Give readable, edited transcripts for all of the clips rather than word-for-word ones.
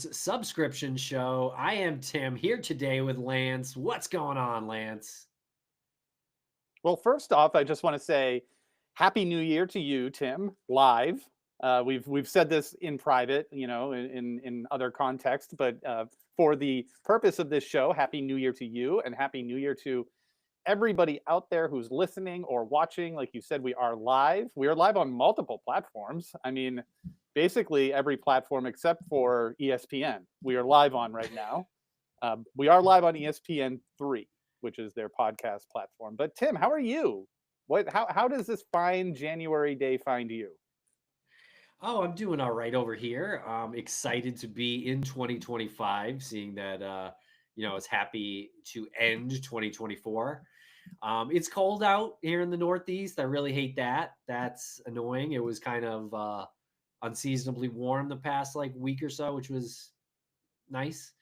Subscription Show. I am Tim here today with Lance. What's going on, Lance? Well, first off, I just want to say Happy New Year to you, Tim, live. We've said this in private, in other contexts, but for the purpose of this show, Happy New Year to you, and Happy New Year to everybody out there who's listening or watching. Like you said, we are live. We are live on multiple platforms. I mean, basically every platform except for ESPN. We are live on right now. We are live on ESPN3, which is their podcast platform. But Tim, how are you? How does this fine January day find you? Oh, I'm doing all right over here. Excited to be in 2025, seeing that it's happy to end 2024. It's cold out here in the Northeast. I really hate that. That's annoying. It was kind of unseasonably warm the past like week or so, which was nice.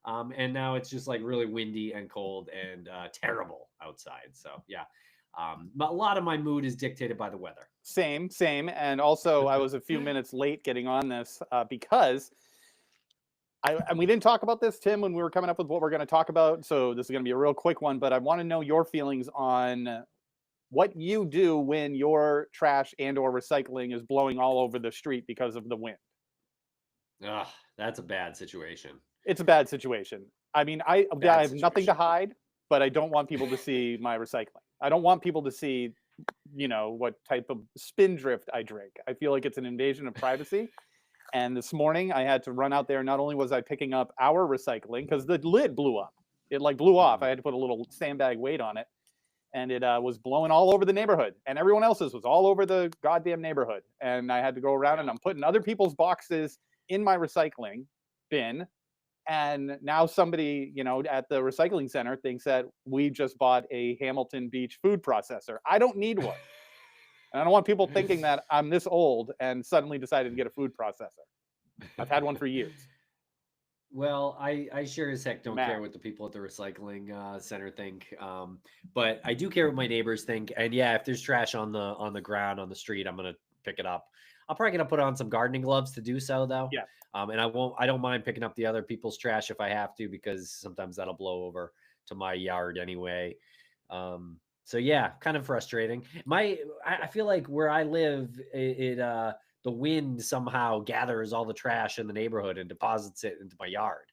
And now it's just like really windy and cold and terrible outside. So yeah, but a lot of my mood is dictated by the weather. Same. And also, I was a few minutes late getting on this because and we didn't talk about this, Tim, when we were coming up with what we're going to talk about. So this is going to be a real quick one, but I want to know your feelings on what you do when your trash and or recycling is blowing all over the street because of the wind. Ugh, that's a bad situation. It's a bad situation. I mean, I Bad have nothing to situation. hide, but I don't want people to see my recycling. I don't want people to see, what type of spin drift I drink. I feel like it's an invasion of privacy. And this morning I had to run out there. Not only was I picking up our recycling because the lid blew up, it like blew off. I Mhm. had to put a little sandbag weight on it, and it was blowing all over the neighborhood. And everyone else's was all over the goddamn neighborhood. And I had to go around Yeah. and I'm putting other people's boxes in my recycling bin, and now somebody, at the recycling center thinks that we just bought a Hamilton Beach food processor. I don't need one. And I don't want people thinking that I'm this old and suddenly decided to get a food processor. I've had one for years. Well, I sure as heck don't care Mad. what the people at the recycling center think, but I do care what my neighbors think. And yeah, if there's trash on the ground on the street, I'm gonna pick it up. I'm probably gonna put on some gardening gloves to do so, though. Yeah. And I won't. I don't mind picking up the other people's trash if I have to, because sometimes that'll blow over to my yard anyway. So yeah, kind of frustrating. I feel like where I live, the wind somehow gathers all the trash in the neighborhood and deposits it into my yard.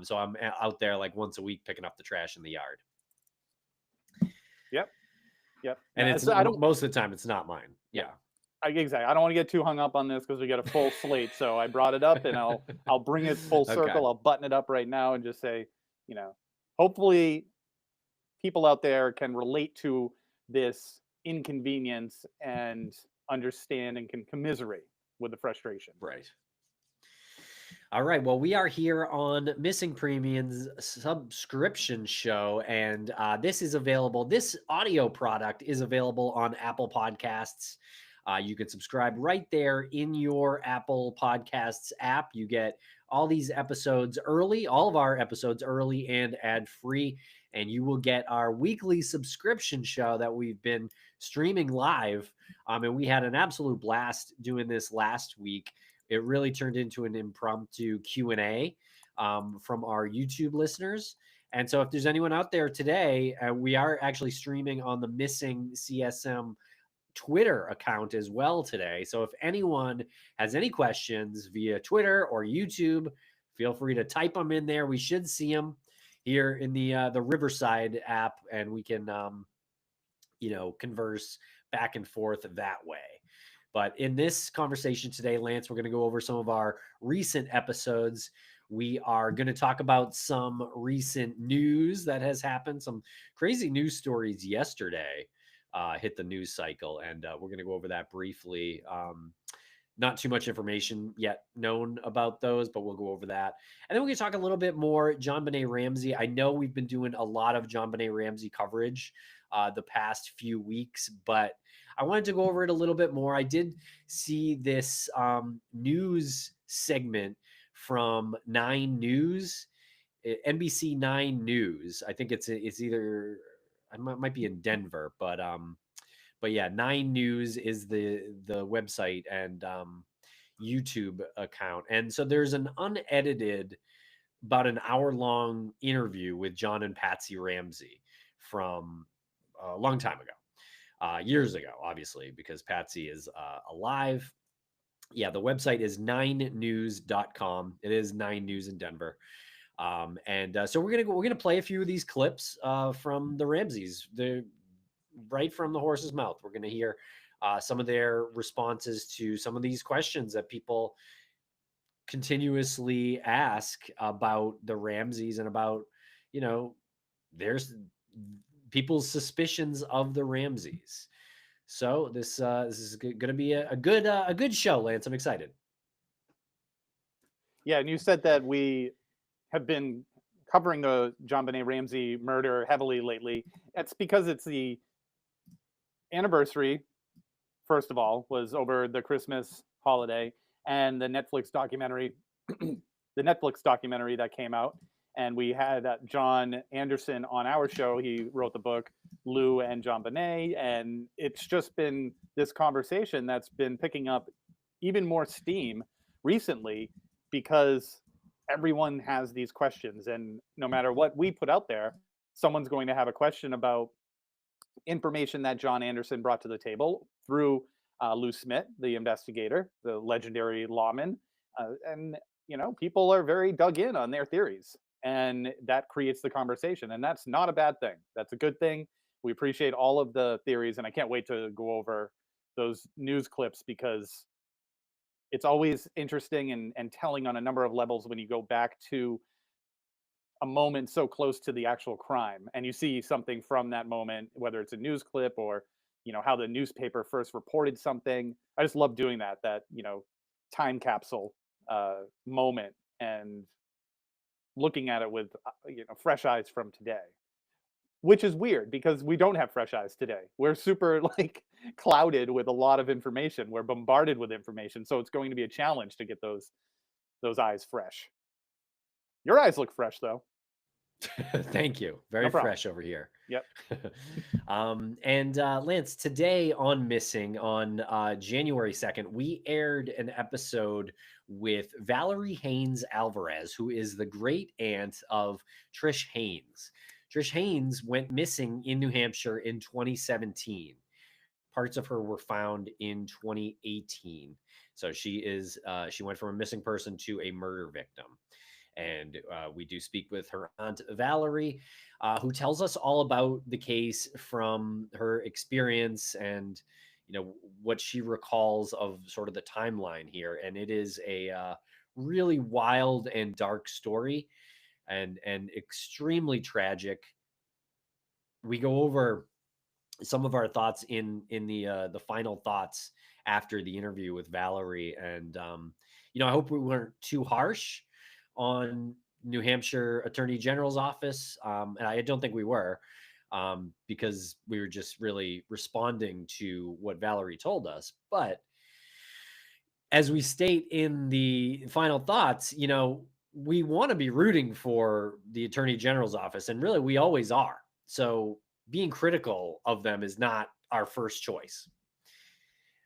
So I'm out there like once a week picking up the trash in the yard, Yep. Yep. and Yeah. it's So I don't. most of the time it's not mine. Yeah. Yeah. Exactly. I don't want to get too hung up on this because we got a full slate. So I brought it up, and I'll bring it full Okay. circle. I'll button it up right now and just say, you know, hopefully people out there can relate to this inconvenience and understand and can commiserate with the frustration. Right. All right. Well, we are here on Missing Premium's subscription show, and this is available. This audio product is available on Apple Podcasts. You can subscribe right there in your Apple Podcasts app. You get all these episodes early, all of our episodes early and ad free. And you will get our weekly subscription show that we've been streaming live. And we had an absolute blast doing this last week. It really turned into an impromptu Q&A from our YouTube listeners. And so if there's anyone out there today, we are actually streaming on the Missing CSM Twitter account as well today. So if anyone has any questions via Twitter or YouTube, feel free to type them in there. We should see them here in the Riverside app, and we can converse back and forth that way. But in this conversation today, Lance, we're going to go over some of our recent episodes. We are going to talk about some recent news that has happened, some crazy news stories yesterday hit the news cycle, and we're going to go over that briefly. Not too much information yet known about those, but we'll go over that. And then we're going to talk a little bit more JonBenet Ramsey. I know we've been doing a lot of JonBenet Ramsey coverage the past few weeks, but I wanted to go over it a little bit more. I did see this news segment from Nine News, NBC Nine News. I think it's either I might be in Denver, but yeah, Nine News is the website, and YouTube account. And so there's an unedited, about an hour-long interview with John and Patsy Ramsey from a long time ago, years ago, obviously, because Patsy is alive. Yeah, the website is 9news.com. It is 9 News in Denver. So we're gonna play a few of these clips from the Ramseys. They're right from the horse's mouth. We're gonna hear some of their responses to some of these questions that people continuously ask about the Ramseys and about, you know, there's people's suspicions of the Ramseys. So this is going to be a good show, Lance. I'm excited. Yeah, and you said that we have been covering the JonBenét Ramsey murder heavily lately. That's because it's the anniversary, first of all, was over the Christmas holiday, and the Netflix documentary, that came out, and we had John Anderson on our show. He wrote the book, Lou and JonBenét, and it's just been this conversation that's been picking up even more steam recently because everyone has these questions, and no matter what we put out there, someone's going to have a question about information that John Anderson brought to the table through Lou Smit, the investigator, the legendary lawman, and people are very dug in on their theories, and that creates the conversation, and that's not a bad thing. That's a good thing. We appreciate all of the theories, and I can't wait to go over those news clips because it's always interesting and telling on a number of levels when you go back to a moment so close to the actual crime and you see something from that moment, whether it's a news clip or how the newspaper first reported something. I just love doing that time capsule moment and looking at it with fresh eyes from today, which is weird because we don't have fresh eyes today. We're super like clouded with a lot of information. We're bombarded with information, so it's going to be a challenge to get those eyes fresh. Your eyes look fresh though. Thank you. Very fresh over here. Yep. Lance, today on Missing on January 2nd, we aired an episode with Valerie Haynes Alvarez, who is the great aunt of Trish Haynes. Trish Haynes went missing in New Hampshire in 2017. Parts of her were found in 2018. So she went from a missing person to a murder victim. And we do speak with her aunt, Valerie, who tells us all about the case from her experience and, what she recalls of sort of the timeline here. And it is a really wild and dark story and extremely tragic. We go over some of our thoughts in the final thoughts after the interview with Valerie. And, I hope we weren't too harsh on New Hampshire Attorney General's office. And I don't think we were, because we were just really responding to what Valerie told us. But as we state in the final thoughts, we want to be rooting for the Attorney General's office. And really, we always are. So being critical of them is not our first choice.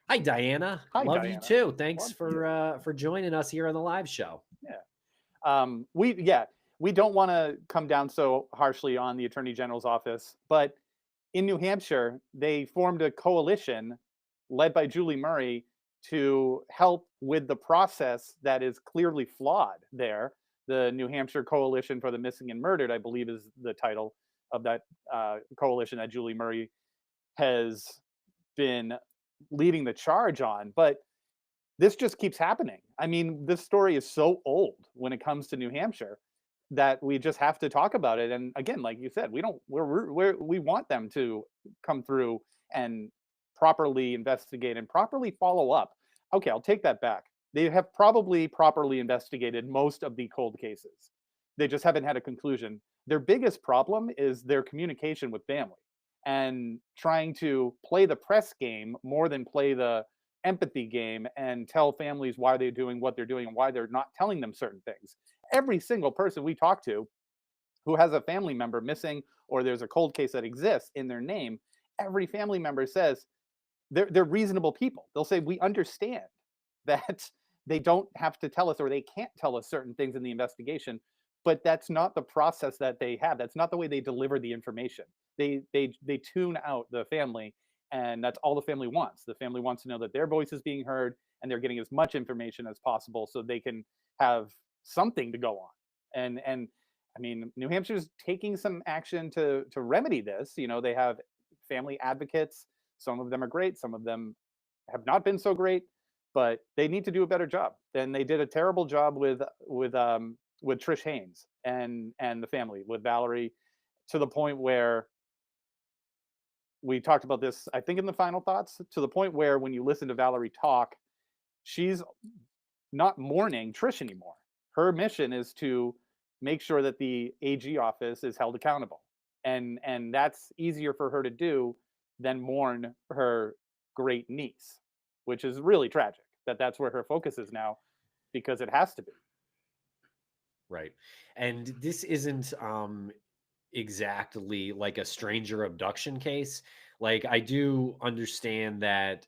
Hi, Diana. Hi, Love Diana. You too. Thanks for joining us here on the live show. Yeah. We don't want to come down so harshly on the Attorney General's office, but in New Hampshire, they formed a coalition led by Julie Murray to help with the process that is clearly flawed there. The New Hampshire Coalition for the Missing and Murdered, I believe, is the title of that coalition that Julie Murray has been leading the charge on. But this just keeps happening. I mean, this story is so old when it comes to New Hampshire that we just have to talk about it. And again, like you said, we want them to come through and properly investigate and properly follow up. Okay, I'll take that back. They have probably properly investigated most of the cold cases. They just haven't had a conclusion. Their biggest problem is their communication with family and trying to play the press game more than play the empathy game and tell families why they're doing what they're doing and why they're not telling them certain things. Every single person we talk to who has a family member missing or there's a cold case that exists in their name, every family member says they're reasonable people. They'll say, we understand that they don't have to tell us or they can't tell us certain things in the investigation, but that's not the process that they have. That's not the way they deliver the information. They tune out the family, and that's all the family wants. The family wants to know that their voice is being heard and they're getting as much information as possible so they can have something to go on. And I mean, New Hampshire's taking some action to remedy this. You know, they have family advocates. Some of them are great, some of them have not been so great, but they need to do a better job. And they did a terrible job with Trish Haynes and the family with Valerie, to the point where we talked about this, I think, in the final thoughts, to the point where when you listen to Valerie talk, she's not mourning Trish anymore. Her mission is to make sure that the AG office is held accountable. And that's easier for her to do than mourn her great niece, which is really tragic that that's where her focus is now, because it has to be. Right. And this isn't exactly like a stranger abduction case. Like I do understand that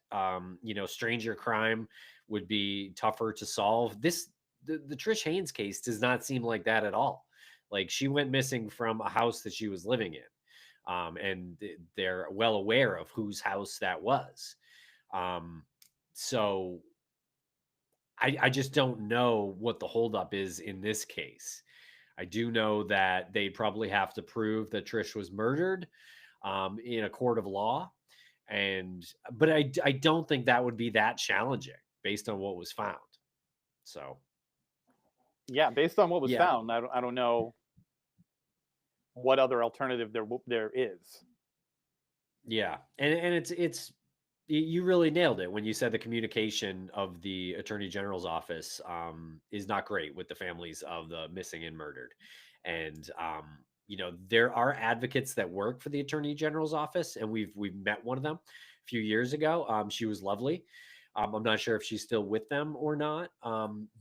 stranger crime would be tougher to solve. The Trish Haynes case does not seem like that at all. Like she went missing from a house that she was living in. And they're well aware of whose house that was. So I just don't know what the holdup is in this case. I do know that they probably have to prove that Trish was murdered in a court of law, but I don't think that would be that challenging based on what was found. So Yeah, based on what was yeah, found, I don't know what other alternative there is. yeah, and it's you really nailed it when you said the communication of the attorney general's office is not great with the families of the missing and murdered. And there are advocates that work for the attorney general's office, and we've met one of them a few years ago. She was lovely. I'm not sure if she's still with them or not.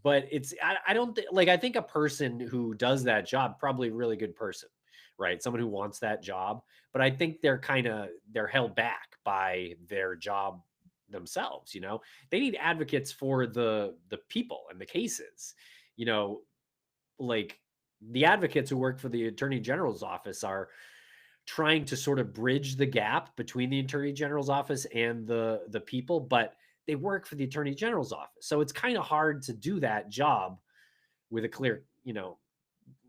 But I don't like, I think a person who does that job, probably a really good person, right? Someone who wants that job. But I think they're held back by their job themselves. They need advocates for the people and the cases. You know, like the advocates who work for the attorney general's office are trying to sort of bridge the gap between the attorney general's office and the people, but they work for the attorney general's office. So it's kind of hard to do that job with a clear,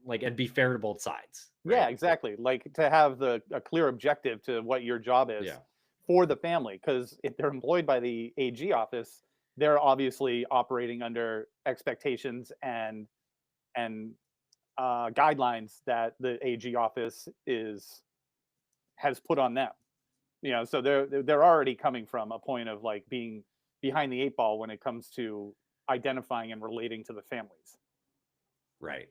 like, and be fair to both sides, Yeah, right? exactly. Like to have a clear objective to what your job is Yeah. for the family. Because if they're employed by the AG office, they're obviously operating under expectations and guidelines that the AG office has put on them. You know, so they're already coming from a point of like being behind the eight ball when it comes to identifying and relating to the families. Right.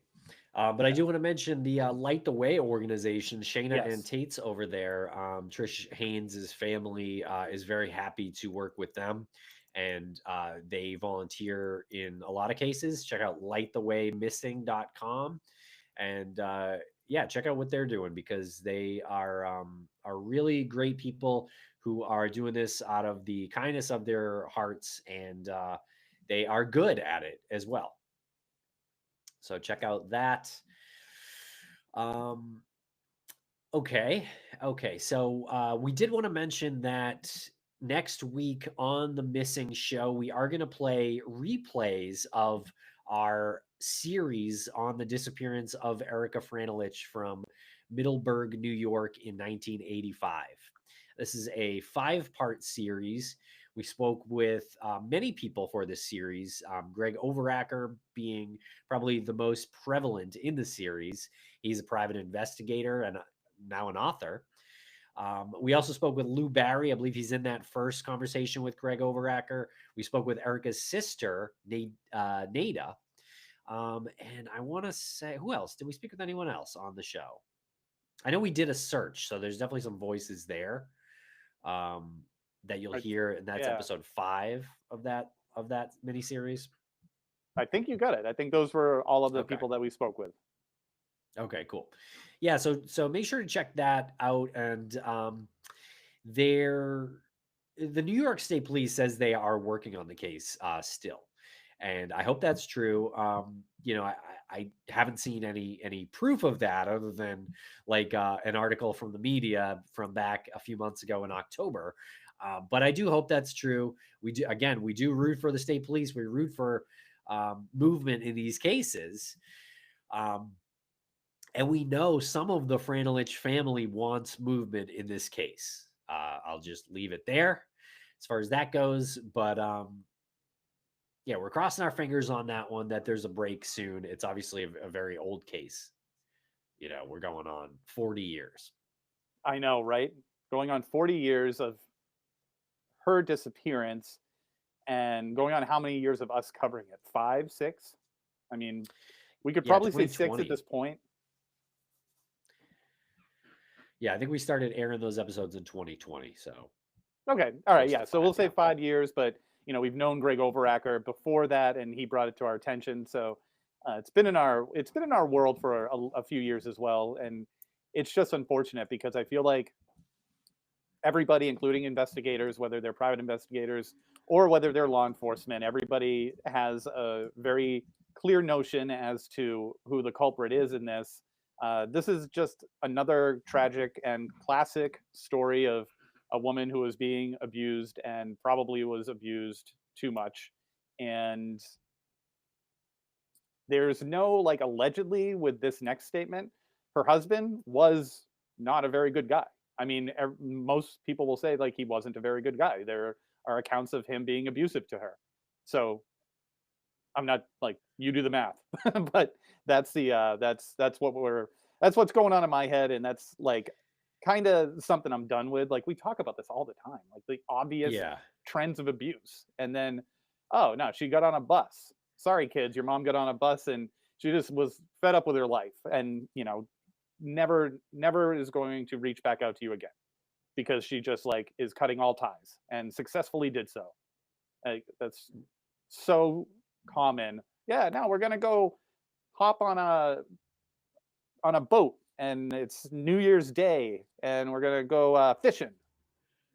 But I do want to mention the Light the Way organization. Shayna and Yes. Tate's over there. Trish Haynes' family is very happy to work with them. And they volunteer in a lot of cases. Check out lightthewaymissing.com. And yeah, check out what they're doing, because they are really great people who are doing this out of the kindness of their hearts. And they are good at it as well. So check out that. Um, okay. Okay. So we did want to mention that next week on the Missing Show, we are going to play replays of our series on the disappearance of Erica Franelich from Middleburg, New York in 1985. This is a 5-part series. We spoke with many people for this series, Greg Overacker being probably the most prevalent in the series. He's a private investigator and now an author. We also spoke with Lou Barry. I believe he's in that first conversation with Greg Overacker. We spoke with Erica's sister, Nada. And I want to say, who else? Did we speak with anyone else on the show? I know we did a search, so there's definitely some voices there that you'll hear, and that's Yeah, episode 5 of that miniseries. I think you got it. I think those were all of the Okay. people that we spoke with. Okay, cool. Yeah, so make sure to check that out. And the New York State Police says they are working on the case still, and I hope that's true. You know, I haven't seen any proof of that other than like an article from the media from back a few months ago in October. But I do hope that's true. We do root for the state police. We root for movement in these cases. Um, and we know some of the Franelich family wants movement in this case. I'll just leave it there as far as that goes. But yeah, we're crossing our fingers on that one that there's a break soon. It's obviously a very old case. You know, we're going on 40 years. I know, right? Going on 40 years of her disappearance and going on how many years of us covering it? 5, 6? I mean, we could Yeah, probably say 6 at 2020. this point. Yeah, I think we started airing those episodes in 2020. So Okay. All right. close Yeah. to So we'll five. say Yeah. 5 years, but we've known Greg Overacker before that, and he brought it to our attention. So it's been in our world for a few years as well, and it's just unfortunate because I feel like everybody, including investigators, whether they're private investigators or whether they're law enforcement, everybody has a very clear notion as to who the culprit is in this. This is just another tragic and classic story of a woman who was being abused and probably was abused too much. And there's no like allegedly with this next statement, her husband was not a very good guy. I mean, most people will say like he wasn't a very good guy. There are accounts of him being abusive to her. So I'm not like you do the math, but that's what's going on in my head, and that's like kind of something I'm done with. Like we talk about this all the time, like the obvious Yeah. trends of abuse, and then oh no, she got on a bus. Sorry, kids, your mom got on a bus and she just was fed up with her life, and never is going to reach back out to you again because she just like is cutting all ties and successfully did so. Like that's so common. Yeah, now we're gonna go hop on a boat and it's New Year's Day and we're gonna go fishing.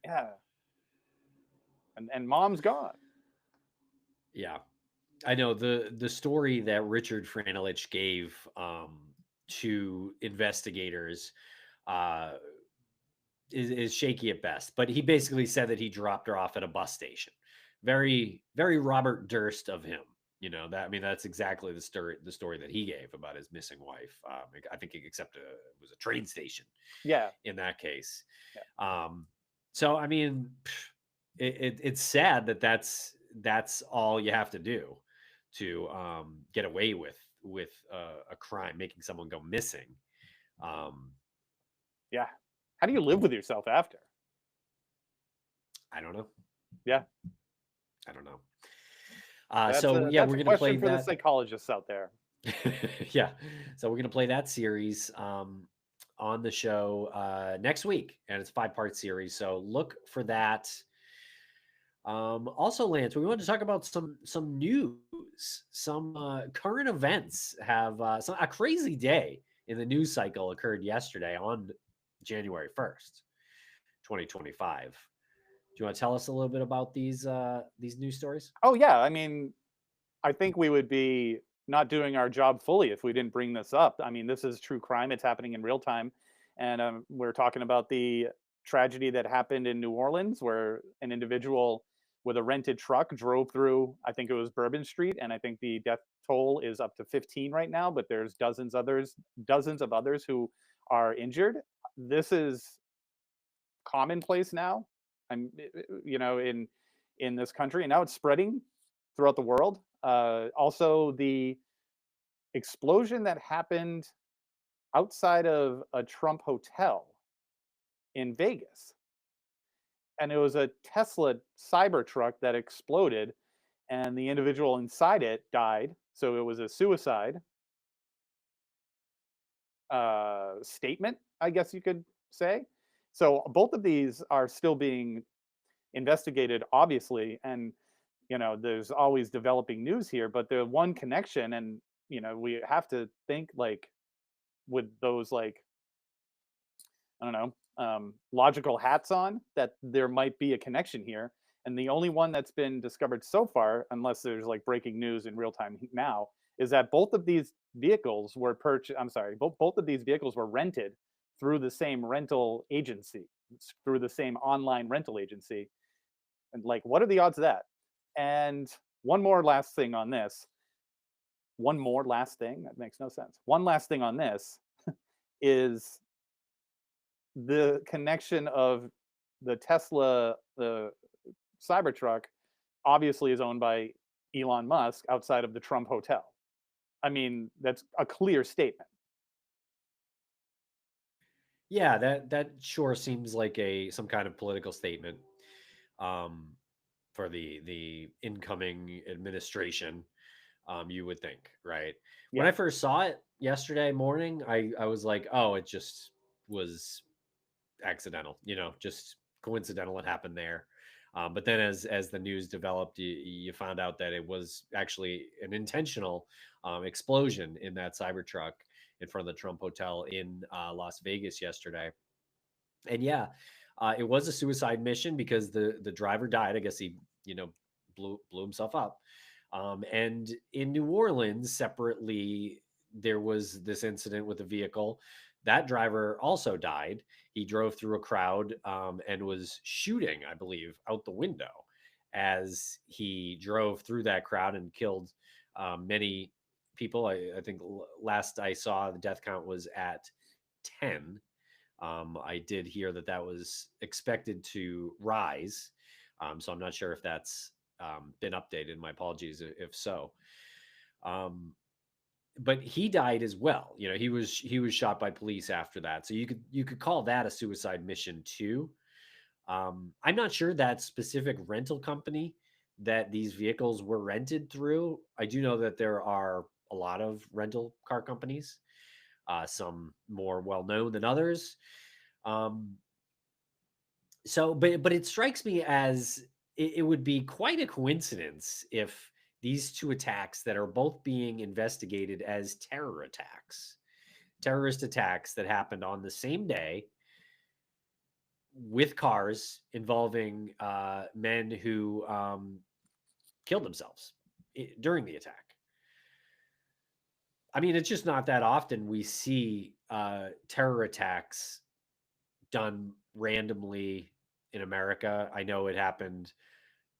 Yeah, and mom's gone. Yeah. I know the story that Richard Franelich gave to investigators uh, is shaky at best. But he basically said that he dropped her off at a bus station. Very, very Robert Durst of him. You know that. I mean, that's exactly the story that he gave about his missing wife. I think except it was a train station Yeah, in that case. yeah, Um, so I mean, it's sad that that's all you have to do to get away with a crime, making someone go missing. Um, yeah. How do you live with yourself after? I don't know. Yeah, I don't know. that's So a yeah, that's we're a gonna play question for the that. psychologists out there. Yeah, so we're gonna play that series on the show next week, and it's a 5-part series. So look for that. Also, Lance, we wanted to talk about some news, some current events. Have a crazy day in the news cycle occurred yesterday on January 1st, 2025. Do you want to tell us a little bit about these news stories? Oh yeah, I mean, I think we would be not doing our job fully if we didn't bring this up. I mean, this is true crime. It's happening in real time. And we're talking about the tragedy that happened in New Orleans where an individual with a rented truck drove through, I think it was Bourbon Street. And I think the death toll is up to 15 right now, but there's dozens of others who are injured. This is commonplace now. I'm, in this country, and now it's spreading throughout the world. Also, the explosion that happened outside of a Trump hotel in Vegas, and it was a Tesla Cybertruck that exploded, and the individual inside it died. So it was a suicide statement, I guess you could say. So both of these are still being investigated, obviously, and there's always developing news here, but the one connection, and we have to think like with those like I don't know logical hats on that there might be a connection here, And the only one that's been discovered so far, unless there's like breaking news in real time now, is that both of these vehicles were purchased. I'm sorry, both of these vehicles were rented through the same rental agency, through the same online rental agency. And like, what are the odds of that? And one more last thing on this. One more last thing that makes no sense. One last thing on this is the connection of the Tesla, the Cybertruck, obviously is owned by Elon Musk outside of the Trump Hotel. I mean, that's a clear statement. Yeah, that sure seems like some kind of political statement um, for the incoming administration. You would think, right? When Yeah. I first saw it yesterday morning, I was like, oh, it just was accidental, just coincidental. It happened there. But then as the news developed, you found out that it was actually an intentional explosion in that Cybertruck in front of the Trump Hotel in Las Vegas yesterday. And yeah, it was a suicide mission because the driver died. I guess he blew himself up. And in New Orleans, separately, there was this incident with a vehicle. That driver also died. He drove through a crowd and was shooting, I believe, out the window as he drove through that crowd and killed many people. I think last I saw, the death count was at 10. I did hear that that was expected to rise. So I'm not sure if that's been updated. My apologies if so. Um, but he died as well. He was shot by police after that. So you could call that a suicide mission too. I'm not sure that specific rental company that these vehicles were rented through. I do know that there are a lot of rental car companies, some more well known than others. Um, but it strikes me as it would be quite a coincidence if these two attacks that are both being investigated as terrorist attacks that happened on the same day with cars involving men who killed themselves during the attack. I mean, it's just not that often we see terror attacks done randomly in America. I know it happened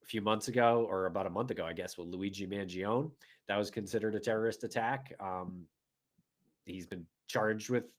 a few months ago, or about a month ago, I guess, with Luigi Mangione. That was considered a terrorist attack. He's been charged with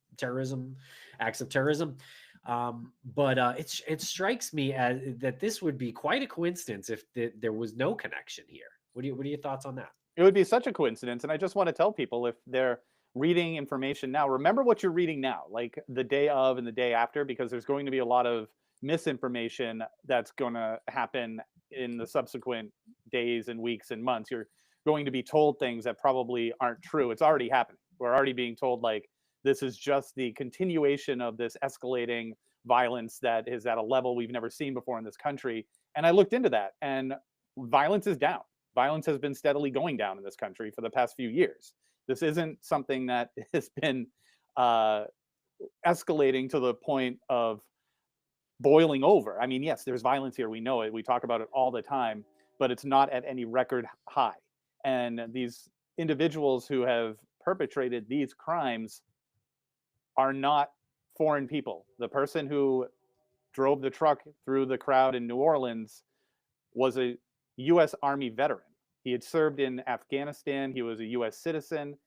acts of terrorism. But it strikes me as that this would be quite a coincidence if there was no connection here. What are your thoughts on that? It would be such a coincidence. And I just want to tell people, if they're reading information now, remember what you're reading now, like the day of and the day after, because there's going to be a lot of misinformation that's going to happen in the subsequent days and weeks and months. You're going to be told things that probably aren't true. It's already happening. We're already being told like this is just the continuation of this escalating violence that is at a level we've never seen before in this country. And I looked into that, and violence is down. Violence has been steadily going down in this country for the past few years. This isn't something that has been uh, escalating to the point of boiling over. I mean, yes, there's violence here. We know it. We talk about it all the time, but it's not at any record high. And these individuals who have perpetrated these crimes are not foreign people. The person who drove the truck through the crowd in New Orleans was a U.S. Army veteran. He had served in Afghanistan. He was a U.S. citizen.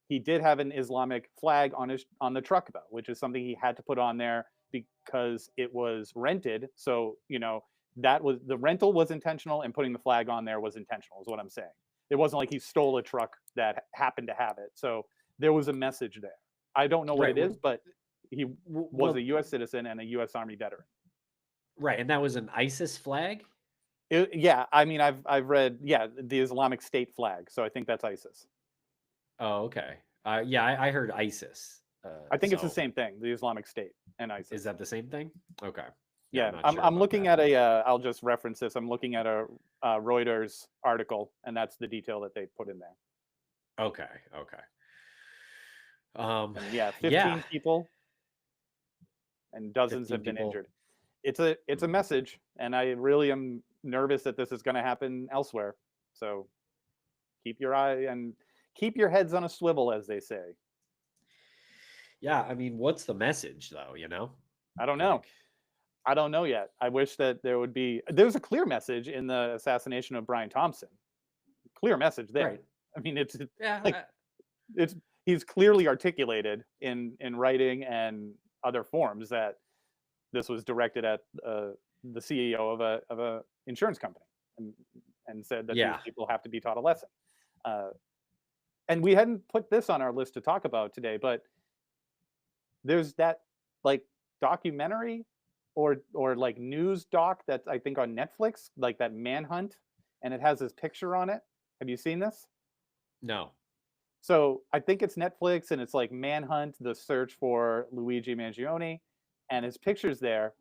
He did have an Islamic flag on the truck though, which is something he had to put on there because it was rented. So that was, the rental was intentional, and putting the flag on there was intentional. Is what I'm saying. It wasn't like he stole a truck that happened to have it. So there was a message there. I don't know what Right. it is, but he was a Well, U.S. citizen and a U.S. Army veteran. right, and that was an ISIS flag. Yeah, I mean, I've read, yeah, the Islamic State flag, so I think that's ISIS. Oh, okay. Yeah, I heard ISIS. I think it's the So same thing, the Islamic State and is ISIS. that the same thing? Okay. Yeah, I'm Yeah, not I'm sure I'm about looking that. at I'll just reference this. I'm looking at a Reuters article, and that's the detail that they put in there. Okay. Okay. Um, And yeah, yeah, 15 people and dozens 15 have been people. injured. It's a Hmm. message, and I really am nervous that this is going to happen elsewhere. So keep your eye and keep your heads on a swivel, as they say. Yeah, I mean, what's the message though, you know? I don't know. Like, I don't know yet. I wish that there's a clear message in the assassination of Brian Thompson. Clear message there. right. I mean, it's Yeah, like it's he's clearly articulated in writing and other forms that this was directed at the CEO of a insurance company, and said that these yeah. people have to be taught a lesson. Uh, and we hadn't put this on our list to talk about today, but there's that like documentary or like news doc that's I think on Netflix, like that Manhunt, and it has his picture on it. Have you seen this? No. So I think it's Netflix, and it's like Manhunt, the search for Luigi Mangione, and his picture's there.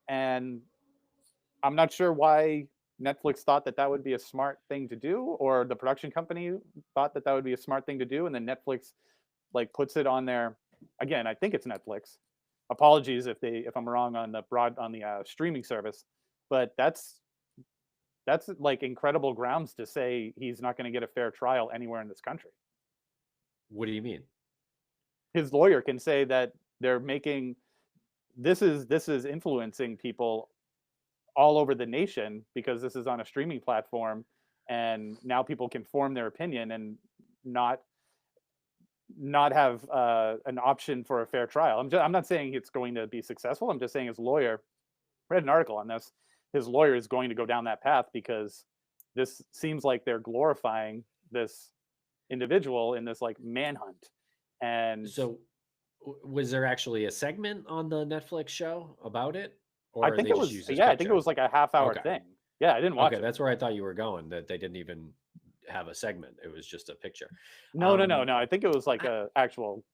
And I'm not sure why Netflix thought that that would be a smart thing to do, or the production company thought that that would be a smart thing to do, and then Netflix like puts it on there. Again, I think it's Netflix. Apologies if I'm wrong on the streaming service, but that's like incredible grounds to say he's not going to get a fair trial anywhere in this country. What do you mean? His lawyer can say that they're making this is influencing people all over the nation because this is on a streaming platform, and now people can form their opinion and not have an option for a fair trial. I'm not saying it's going to be successful. I'm just saying his lawyer, read an article on this, his lawyer is going to go down that path because this seems like they're glorifying this individual in this like manhunt. And So, was there actually a segment on the Netflix show about it, I or think they it just was, used his yeah, I think it picture? was like a half-hour Okay. thing. Yeah, I didn't watch Okay, it. that's where I thought you were going. That they didn't even have a segment. It was just a picture. No, no, no, Um, no. I think it was like I, a actual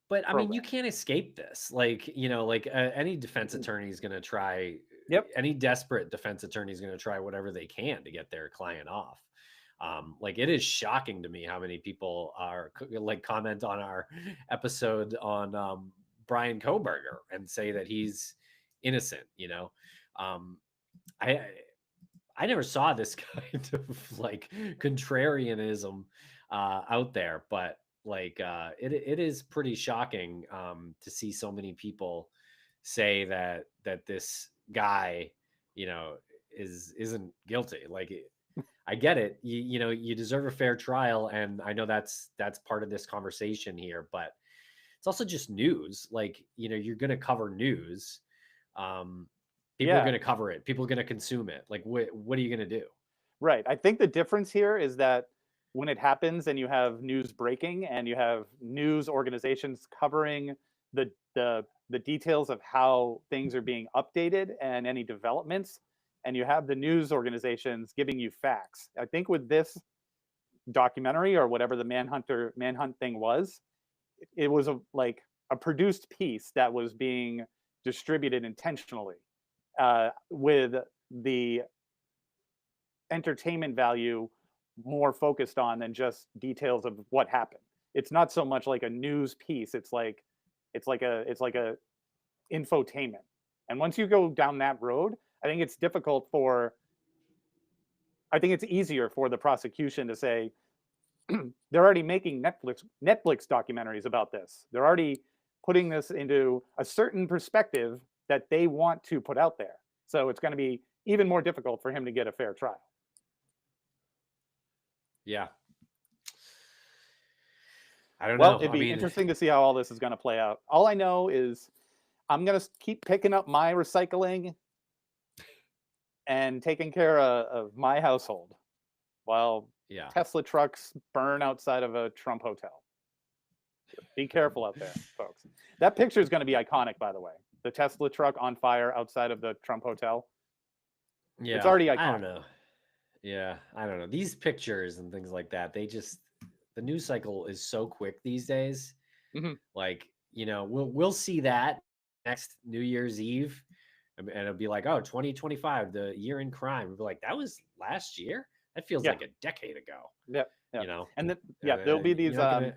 but I mean, you program. can't escape this. Like, like any defense attorney is going to try. Yep. Any desperate defense attorney is going to try whatever they can to get their client off. Like, it is shocking to me how many people are like comment on our episode on Brian Koberger and say that he's innocent. Um, I never saw this kind of like contrarianism out there, but like it is pretty shocking to see so many people say that this guy, you know, isn't guilty. Like, I get it. You deserve a fair trial, and I know that's part of this conversation here, but it's also just news. Like, you're going to cover news. Um, People are Yeah, going to cover it. People are going to consume it. Like, what are you going to do? right. I think the difference here is that when it happens and you have news breaking and you have news organizations covering the details of how things are being updated and any developments, and you have the news organizations giving you facts. I think with this documentary or whatever the manhunt thing was, it was a produced piece that was being distributed intentionally with the entertainment value more focused on than just details of what happened. It's not so much like a news piece. It's like a infotainment. And once you go down that road, I think it's easier for the prosecution to say they're already making Netflix documentaries about this. They're already putting this into a certain perspective that they want to put out there. So it's going to be even more difficult for him to get a fair trial. Yeah. I don't Well, know. it'd I be mean, interesting to see how all this is going to play out. All I know is I'm going to keep picking up my recycling and taking care of my household while yeah. Tesla trucks burn outside of a Trump hotel. Be careful out there, folks. That picture is going to be iconic, by the way. The Tesla truck on fire outside of the Trump hotel. It's Yeah. already I don't iconic. know. Yeah. I don't know. These pictures and things like that, the news cycle is so quick these days. Mhm. Like, we'll see that next New Year's Eve, and it'll be like, oh, 2025, the year in crime. We'll be like, that was last year? That feels Yeah, like a decade ago, yeah, yeah. you know? And then, yeah, And there'll be you're these not gonna,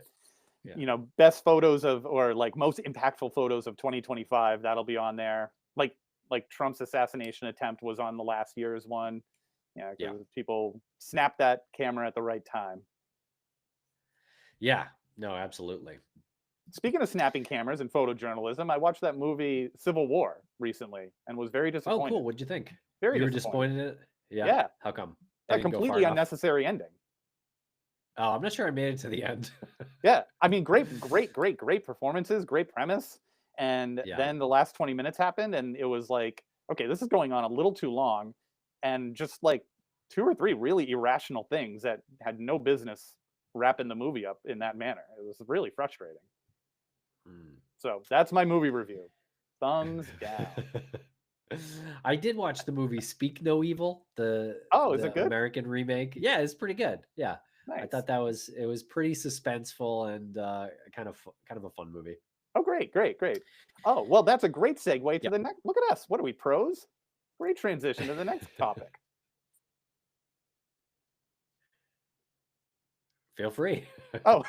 yeah. best photos of or like most impactful photos of 2025 that'll be on there. Like like Trump's assassination attempt was on the last year's one. Yeah, Yeah. because people snapped that camera at the right time. Yeah. No, absolutely. Speaking of snapping cameras and photojournalism, I watched that movie Civil War recently and was very Oh, disappointed. cool. What'd you think? Very You were disappointed. disappointed in it? Yeah. Yeah, How come? a Didn't go far completely enough? unnecessary ending. Oh, I'm not sure I made it to the end. Yeah, I mean, great performances, great premise, and Yeah. then the last 20 minutes happened, and it was like, okay, this is going on a little too long, and just like two or three really irrational things that had no business wrapping the movie up in that manner. It was really frustrating. Mm. So that's my movie review. Thumbs down. I did watch the movie Speak No Evil, Oh, is it the good? American remake. Yeah, it's pretty good. Yeah. I Nice. thought it was pretty suspenseful and kind of a fun movie. Oh, great. Oh, well, that's a great segue to Yep. the next. Look at us. What are we, pros? Great transition to the next topic. Feel free. Oh,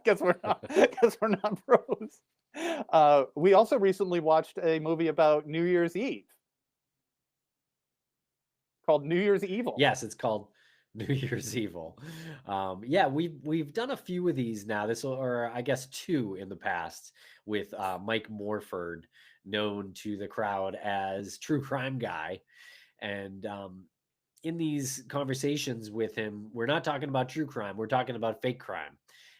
guess we're not. Guess we're not pros. We also recently watched a movie about New Year's Eve called New Year's Evil. Yes, it's called New Year's Evil. Yeah, we've done a few of these now. Or I guess two in the past with Mike Morford, known to the crowd as True Crime Guy, and in these conversations with him, we're not talking about true crime. We're talking about fake crime.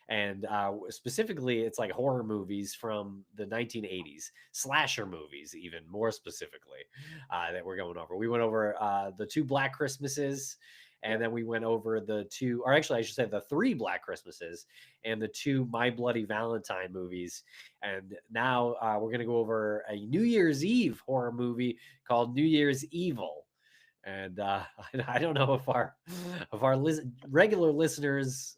And specifically, it's like horror movies from the 1980s, slasher movies, even more specifically, that we're going over. We went over the two Black Christmases, and then we went over the two, or actually, I should say the three Black Christmases and the two My Bloody Valentine movies. And now we're going to go over a New Year's Eve horror movie called New Year's Evil. And I don't know if our regular listeners,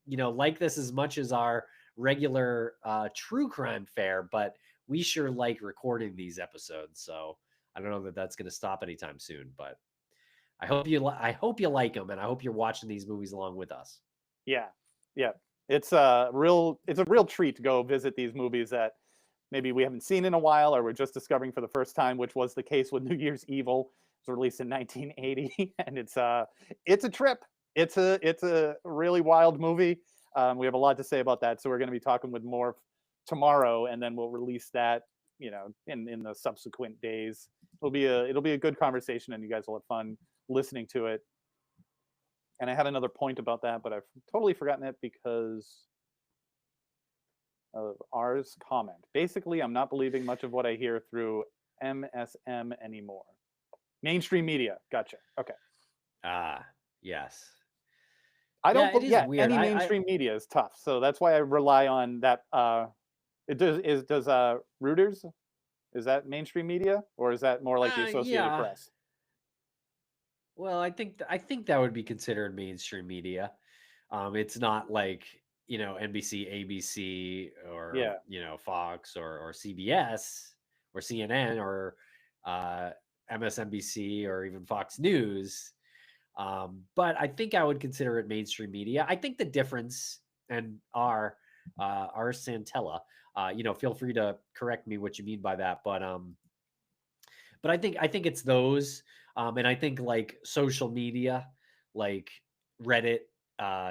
like this as much as our regular true crime fare, but we sure like recording these episodes. So I don't know that that's going to stop anytime soon. But I hope you like them, and I hope you're watching these movies along with us. Yeah, yeah. It's a real treat to go visit these movies that maybe we haven't seen in a while or we're just discovering for the first time, which was the case with New Year's Evil. It was released in 1980, and it's a trip. It's a really wild movie. We have a lot to say about that, so we're going to be talking with more tomorrow, and then we'll release that, in the subsequent days. It'll be a good conversation, and you guys will have fun listening to it. And I had another point about that, but I've totally forgotten it because of R's comment. Basically, I'm not believing much of what I hear through MSM anymore. Mainstream media. Gotcha. Okay. Yes. I don't. It is Yeah, weird. any mainstream media is tough, so that's why I rely on that. Does Reuters, is that mainstream media, or is that more like the Associated Yeah. Press? Well, I think that would be considered mainstream media. It's not like NBC, ABC, or Yeah. Fox or CBS or CNN or MSNBC or even Fox News. But I think I would consider it mainstream media. I think the difference, and our Santella, feel free to correct me what you mean by that, but I think it's those, and I think like social media, like Reddit,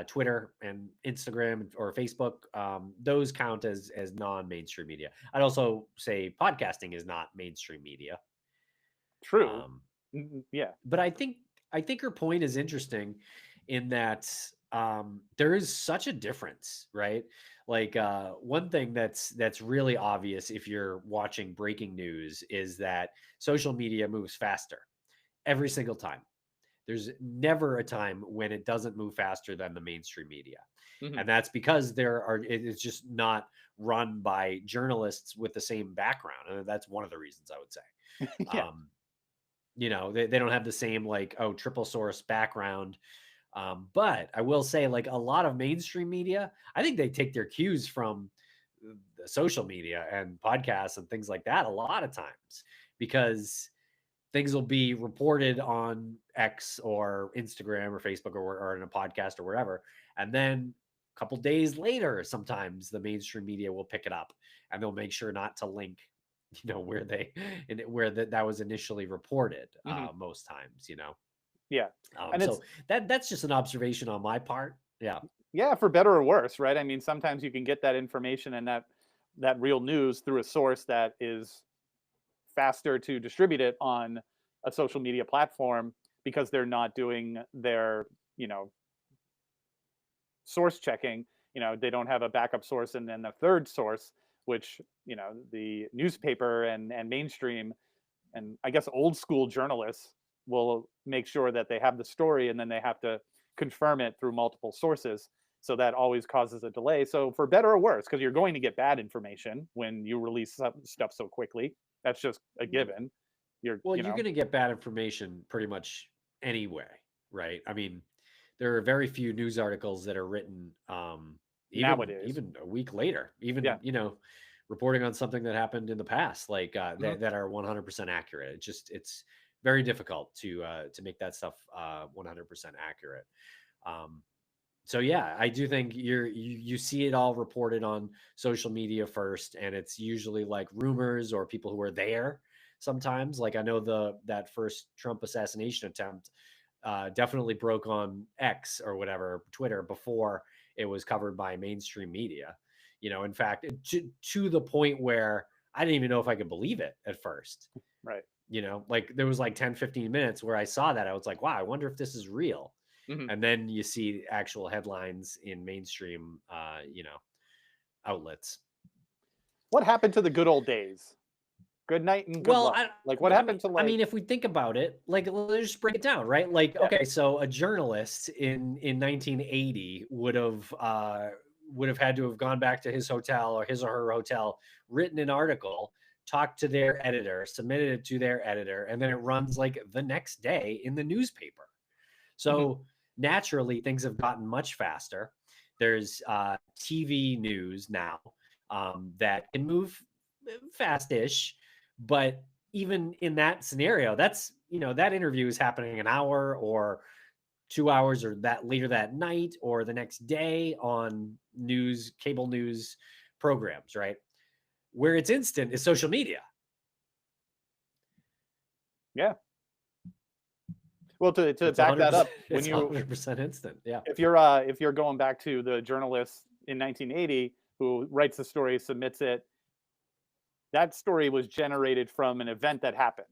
Twitter, and Instagram or Facebook, those count as non-mainstream media. I'd also say podcasting is not mainstream media. True. Um, Yeah. but I think her point is interesting in that there is such a difference, right? Like one thing that's really obvious if you're watching breaking news is that social media moves faster every single time. There's never a time when it doesn't move faster than the mainstream media. Hmm. And that's because it's just not run by journalists with the same background. And that's one of the reasons I would say. Yeah. Um, they don't have the same like triple source background. But I will say, like a lot of mainstream media, I think they take their cues from the social media and podcasts and things like that a lot of times, because things will be reported on X or Instagram or Facebook or in a podcast or wherever, and then a couple days later sometimes the mainstream media will pick it up and they'll make sure not to link where they and where that was initially reported Hmm. most times. Yeah, and So that's just an observation on my part. Yeah. yeah, for better or worse, right? I mean, sometimes you can get that information and that real news through a source that is faster to distribute it on a social media platform because they're not doing their, you know, source checking. They don't have a backup source and then a third source, which, the newspaper and mainstream and I guess old school journalists will make sure that they have the story and then they have to confirm it through multiple sources. So that always causes a delay. So for better or worse, because you're going to get bad information when you release stuff so quickly. That's just a given. You're, Well, you're going to get bad information pretty much anyway, right? I mean, there are very few news articles that are written even nowadays. even a week later, even Yeah. reporting on something that happened in the past, like Mhm. that are 100% accurate. It's very difficult to make that stuff 100% accurate. Um, so yeah, I do think you see it all reported on social media first, and it's usually like rumors or people who are there. Sometimes, like I know that first Trump assassination attempt definitely broke on X or whatever, Twitter, before it was covered by mainstream media. In fact, to the point where I didn't even know if I could believe it at first. Right. Like there was like 10-15 minutes where I saw that. I was like, wow, I wonder if this is real. Hmm. And then you see actual headlines in mainstream, outlets. What happened to the good old days? Good night and good Well, luck. I, Like what I mean, happened to I like, mean, if we think about it, like let's just break it down, right? Like, yeah. okay, so a journalist in 1980 would have had to have gone back to his hotel or his or her hotel, written an article, talked to their editor, submitted it to their editor, and then it runs like the next day in the newspaper. Hmm. So naturally, things have gotten much faster. There's TV news now that can move fast-ish, but even in that scenario, that interview is happening an hour or 2 hours or that later that night or the next day on cable news programs, right? Where it's instant is social media. Yeah. Well, to It's a back hundred that percent. up, when It's a you 100% instant. Yeah. if you're going back to the journalist in 1980 who writes the story, submits it, that story was generated from an event that happened.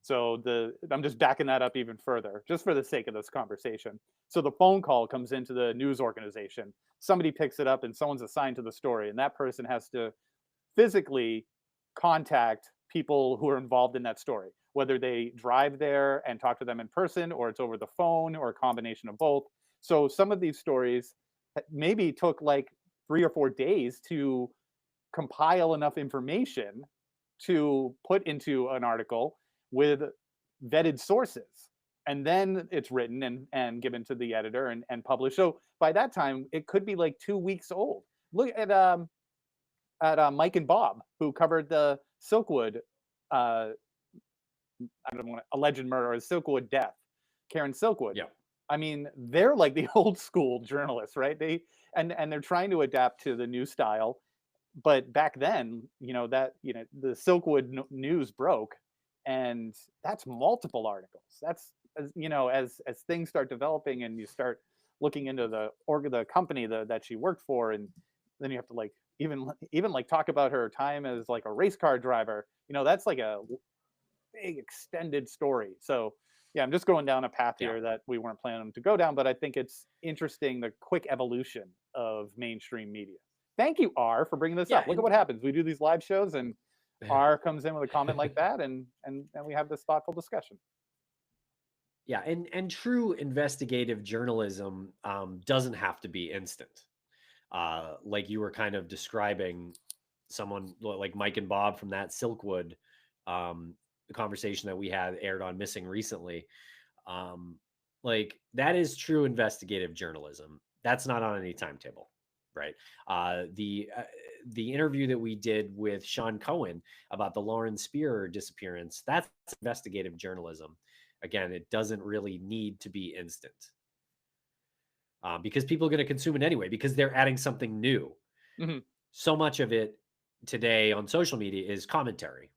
So I'm just backing that up even further, just for the sake of this conversation. So the phone call comes into the news organization. Somebody picks it up and someone's assigned to the story, and that person has to physically contact people who are involved in that story, whether they drive there and talk to them in person or it's over the phone or a combination of both. So some of these stories maybe took like 3 or 4 days to compile enough information to put into an article with vetted sources. And then it's written and given to the editor and published. So by that time, it could be like 2 weeks old. Look at Mike and Bob, who covered the Silkwood, I don't want alleged murder or Silkwood death, Karen Silkwood. Yeah. I mean, they're like the old school journalists, right? And they're trying to adapt to the new style, but back then, the Silkwood news broke, and that's multiple articles. That's as things start developing and you start looking into the company that she worked for, and then you have to like even like talk about her time as like a race car driver. That's like a big extended story. So yeah, I'm just going down a path Yeah. here that we weren't planning to go down, but I think it's interesting the quick evolution of mainstream media. Thank you, R, for bringing this Yeah. up. Look at what happens. We do these live shows, and R comes in with a comment like that, and we have this thoughtful discussion. Yeah, and true investigative journalism doesn't have to be instant. Like you were kind of describing someone like Mike and Bob from that Silkwood, the conversation that we had aired on Missing recently. Um, like that is true investigative journalism. That's not on any timetable, right? The interview that we did with Sean Cohen about the Lauren Spear disappearance, that's investigative journalism. Again, it doesn't really need to be instant because people are going to consume it anyway because they're adding something new. Mhm. So much of it today on social media is commentary,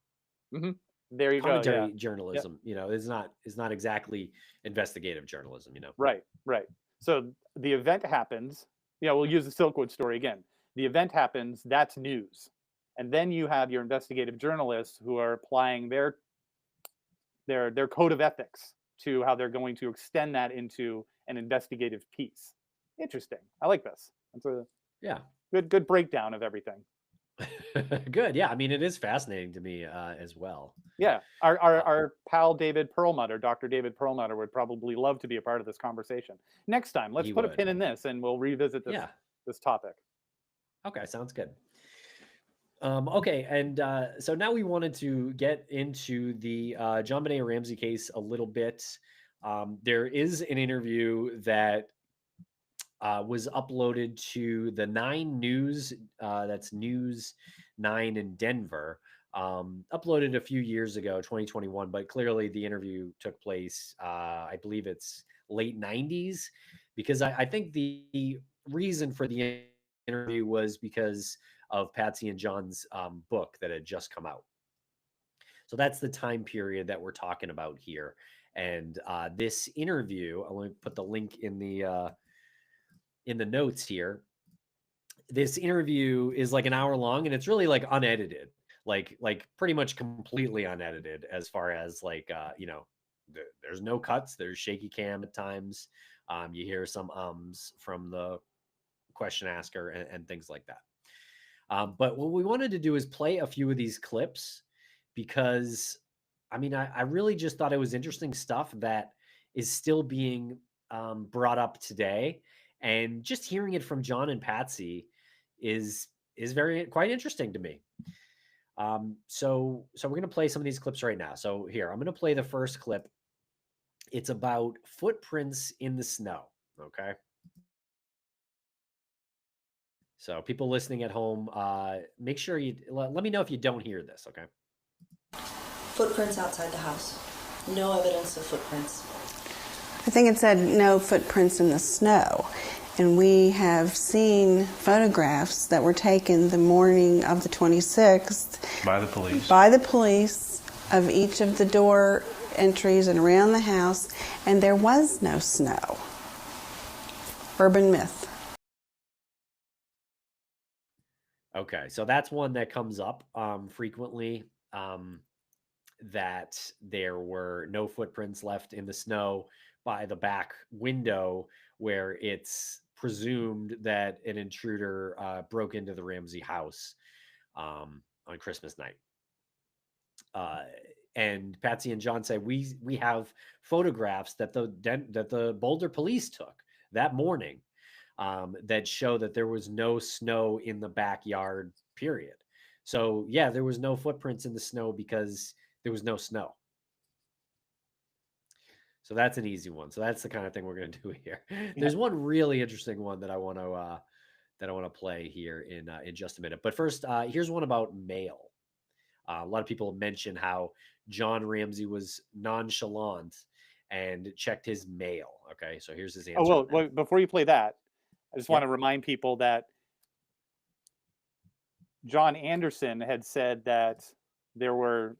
Hmm. There you go. Yeah. Commentary Yep. journalism, is not exactly investigative journalism. Right. Right. So the event happens. We'll use the Silkwood story again. The event happens. That's news, and then you have your investigative journalists who are applying their code of ethics to how they're going to extend that into an investigative piece. Interesting. I like this. That's a Yeah. good breakdown of everything. Good. Yeah. I mean, it is fascinating to me as well. Yeah, our pal David Perlmutter, Dr. David Perlmutter, would probably love to be a part of this conversation. Next time, let's He put a would. pin in this, and we'll revisit Yeah. this topic. Okay. Sounds good. Okay, and so now we wanted to get into the JonBenet Ramsey case a little bit. There is an interview that was uploaded to the 9 News, that's News 9 in Denver, uploaded a few years ago, 2021, but clearly the interview took place, I believe it's late 90s, because I think the reason for the interview was because of Patsy and John's book that had just come out. So that's the time period that we're talking about here. And this interview, I'm going to put the link in the notes here. This interview is like an hour long, and it's really like unedited, like pretty much completely unedited, as far as like there's no cuts, there's shaky cam at times. You hear some from the question asker and things like that. But what we wanted to do is play a few of these clips because, I mean, I really just thought it was interesting stuff that is still being brought up today, and just hearing it from John and Patsy is very quite interesting to me. So we're gonna play some of these clips right now. So here, I'm gonna play the first clip. It's about footprints in the snow. Okay. So people listening at home, make sure you let me know if you don't hear this, okay? Footprints outside the house. No evidence of footprints. I think it said no footprints in the snow. And we have seen photographs that were taken the morning of the 26th by the police of each of the door entries and around the house, and there was no snow. Urban myth. Okay, so that's one that comes up frequently, that there were no footprints left in the snow by the back window, where it's presumed that an intruder broke into the Ramsey house on Christmas night. And Patsy and John say we have photographs that the Boulder police took that morning that show that there was no snow in the backyard, period. So yeah, there was no footprints in the snow because there was no snow. So that's an easy one. So that's the kind of thing we're going to do here. There's one really interesting one that I want to play here in just a minute. But first, here's one about mail. A lot of people mention how John Ramsey was nonchalant and checked his mail. Okay, so here's his answer. Oh, well, before you play that, I just want to remind people that John Anderson had said that there were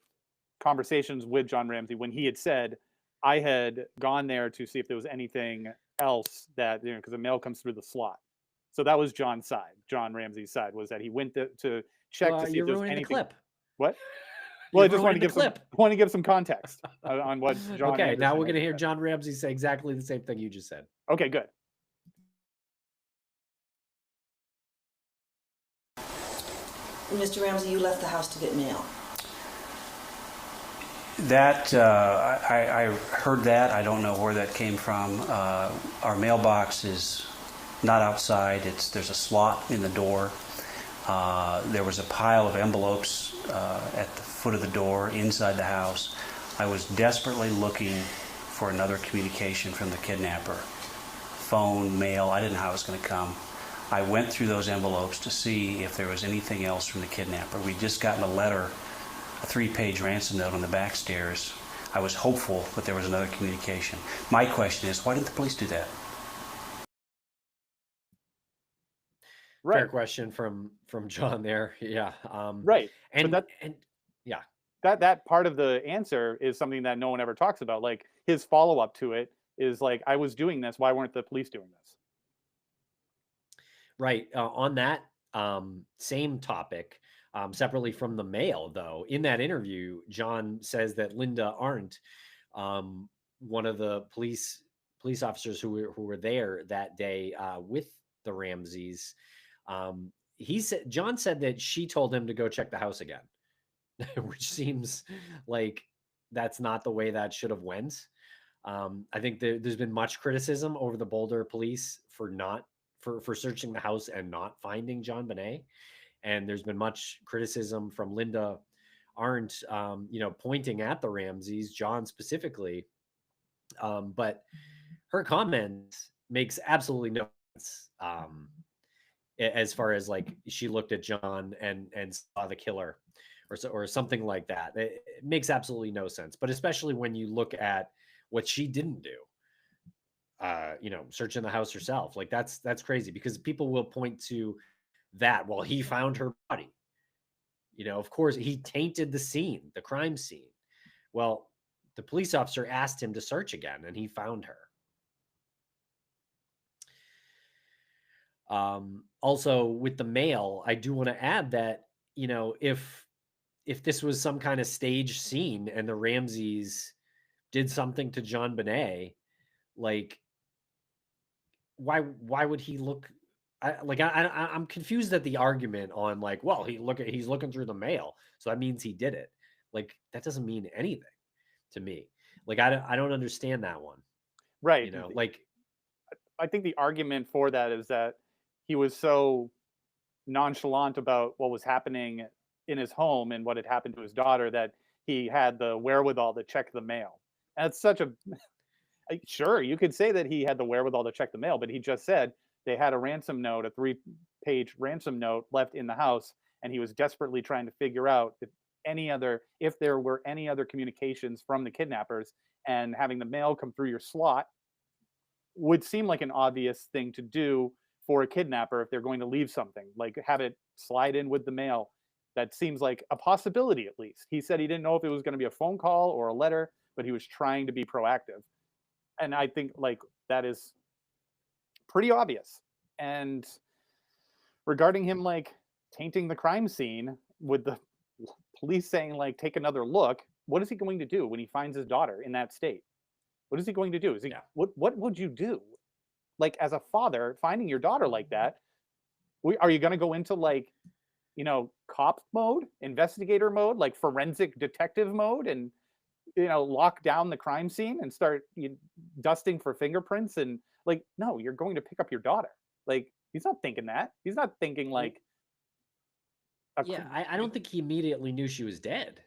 conversations with John Ramsey when he had said, I had gone there to see if there was anything else that, because the mail comes through the slot. So that was John's side. John Ramsey's side was that he went to check to see if there was anything. The clip. What? Well, I just want to give some context on what John. Okay, Anderson now we're going to hear said. John Ramsey say exactly the same thing you just said. Okay, good. Mr. Ramsey, you left the house to get mail. That I heard that. I don't know where that came from. Our mailbox is not outside. There's a slot in the door. There was a pile of envelopes at the foot of the door inside the house. I was desperately looking for another communication from the kidnapper. Phone, mail, I didn't know how it was going to come. I went through those envelopes to see if there was anything else from the kidnapper. We'd just gotten a letter, a 3-page ransom note on the back stairs. I was hopeful that there was another communication. My question is, why didn't the police do that? Right. Fair question from John there. Yeah. Right. And but and yeah. that part of the answer is something that no one ever talks about. Like his follow up to it is like, I was doing this. Why weren't the police doing this? Right. On that same topic, separately from the Mail, though, in that interview, John says that Linda Arndt, one of the police officers who were there that day with the Ramseys, John said that she told him to go check the house again, which seems like that's not the way that should have went. I think there's been much criticism over the Boulder police for not for searching the house and not finding JonBenét, and there's been much criticism from Linda Arndt, pointing at the Ramseys, John specifically, but her comment makes absolutely no sense. As far as like she looked at John and saw the killer, or something like that. It makes absolutely no sense. But especially when you look at what she didn't do, searching the house herself, like that's crazy, because people will point to that. Well, he found her body. Of course, he tainted the scene, the crime scene. Well, the police officer asked him to search again, and he found her. Also, with the Mail, I do want to add that, if this was some kind of stage scene and the Ramseys did something to JonBenét, like, why would he look? I'm confused at the argument on like, well, he's looking through the Mail, so that means he did it. Like, that doesn't mean anything to me. Like, I don't understand that one. Right. Like, I think the argument for that is that he was so nonchalant about what was happening in his home and what had happened to his daughter that he had the wherewithal to check the mail. And it's such a sure, you could say that he had the wherewithal to check the mail, but he just said they had a ransom note, a 3-page ransom note left in the house, and he was desperately trying to figure out if there were any other communications from the kidnappers, and having the mail come through your slot would seem like an obvious thing to do for a kidnapper if they're going to leave something, like have it slide in with the mail. That seems like a possibility, at least. He said he didn't know if it was going to be a phone call or a letter, but he was trying to be proactive. And I think like that is pretty obvious. And regarding him like tainting the crime scene with the police saying like, take another look, what is he going to do when he finds his daughter in that state? What is he going to do? What would you do? Like, as a father, finding your daughter like that, are you going to go into like, cop mode, investigator mode, like forensic detective mode, and lock down the crime scene and start dusting for fingerprints? And like, no, you're going to pick up your daughter. Like, he's not thinking that. He's not thinking like, I don't think he immediately knew she was dead.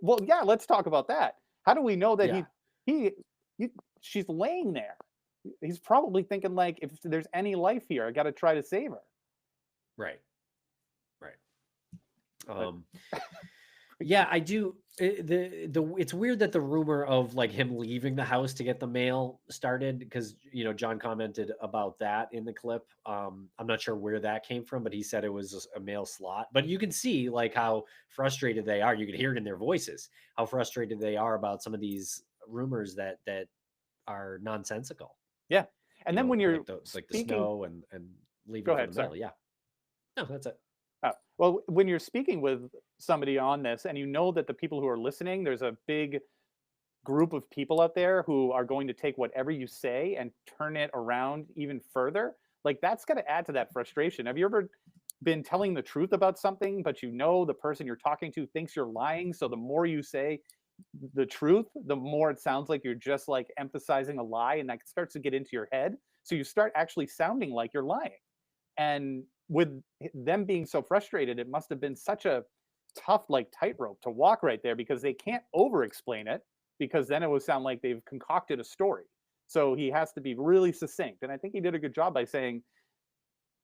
Well, yeah, let's talk about that. How do we know that she's laying there? He's probably thinking like, if there's any life here, I got to try to save her. Right. Yeah, I do. It's weird that the rumor of like him leaving the house to get the mail started, because John commented about that in the clip. I'm not sure where that came from, but he said it was a mail slot. But you can see like how frustrated they are. You can hear it in their voices how frustrated they are about some of these rumors that are nonsensical. Yeah, and then when you're like the snow and leaving go ahead, the mail, yeah. No, that's it. Well, when you're speaking with somebody on this, and that the people who are listening, there's a big group of people out there who are going to take whatever you say and turn it around even further, like that's going to add to that frustration. Have you ever been telling the truth about something, but the person you're talking to thinks you're lying? So the more you say the truth, the more it sounds like you're just like emphasizing a lie, and that starts to get into your head. So you start actually sounding like you're lying. And with them being so frustrated, it must have been such a tough like tightrope to walk right there, because they can't over explain it, because then it would sound like they've concocted a story. So he has to be really succinct. And I think he did a good job by saying,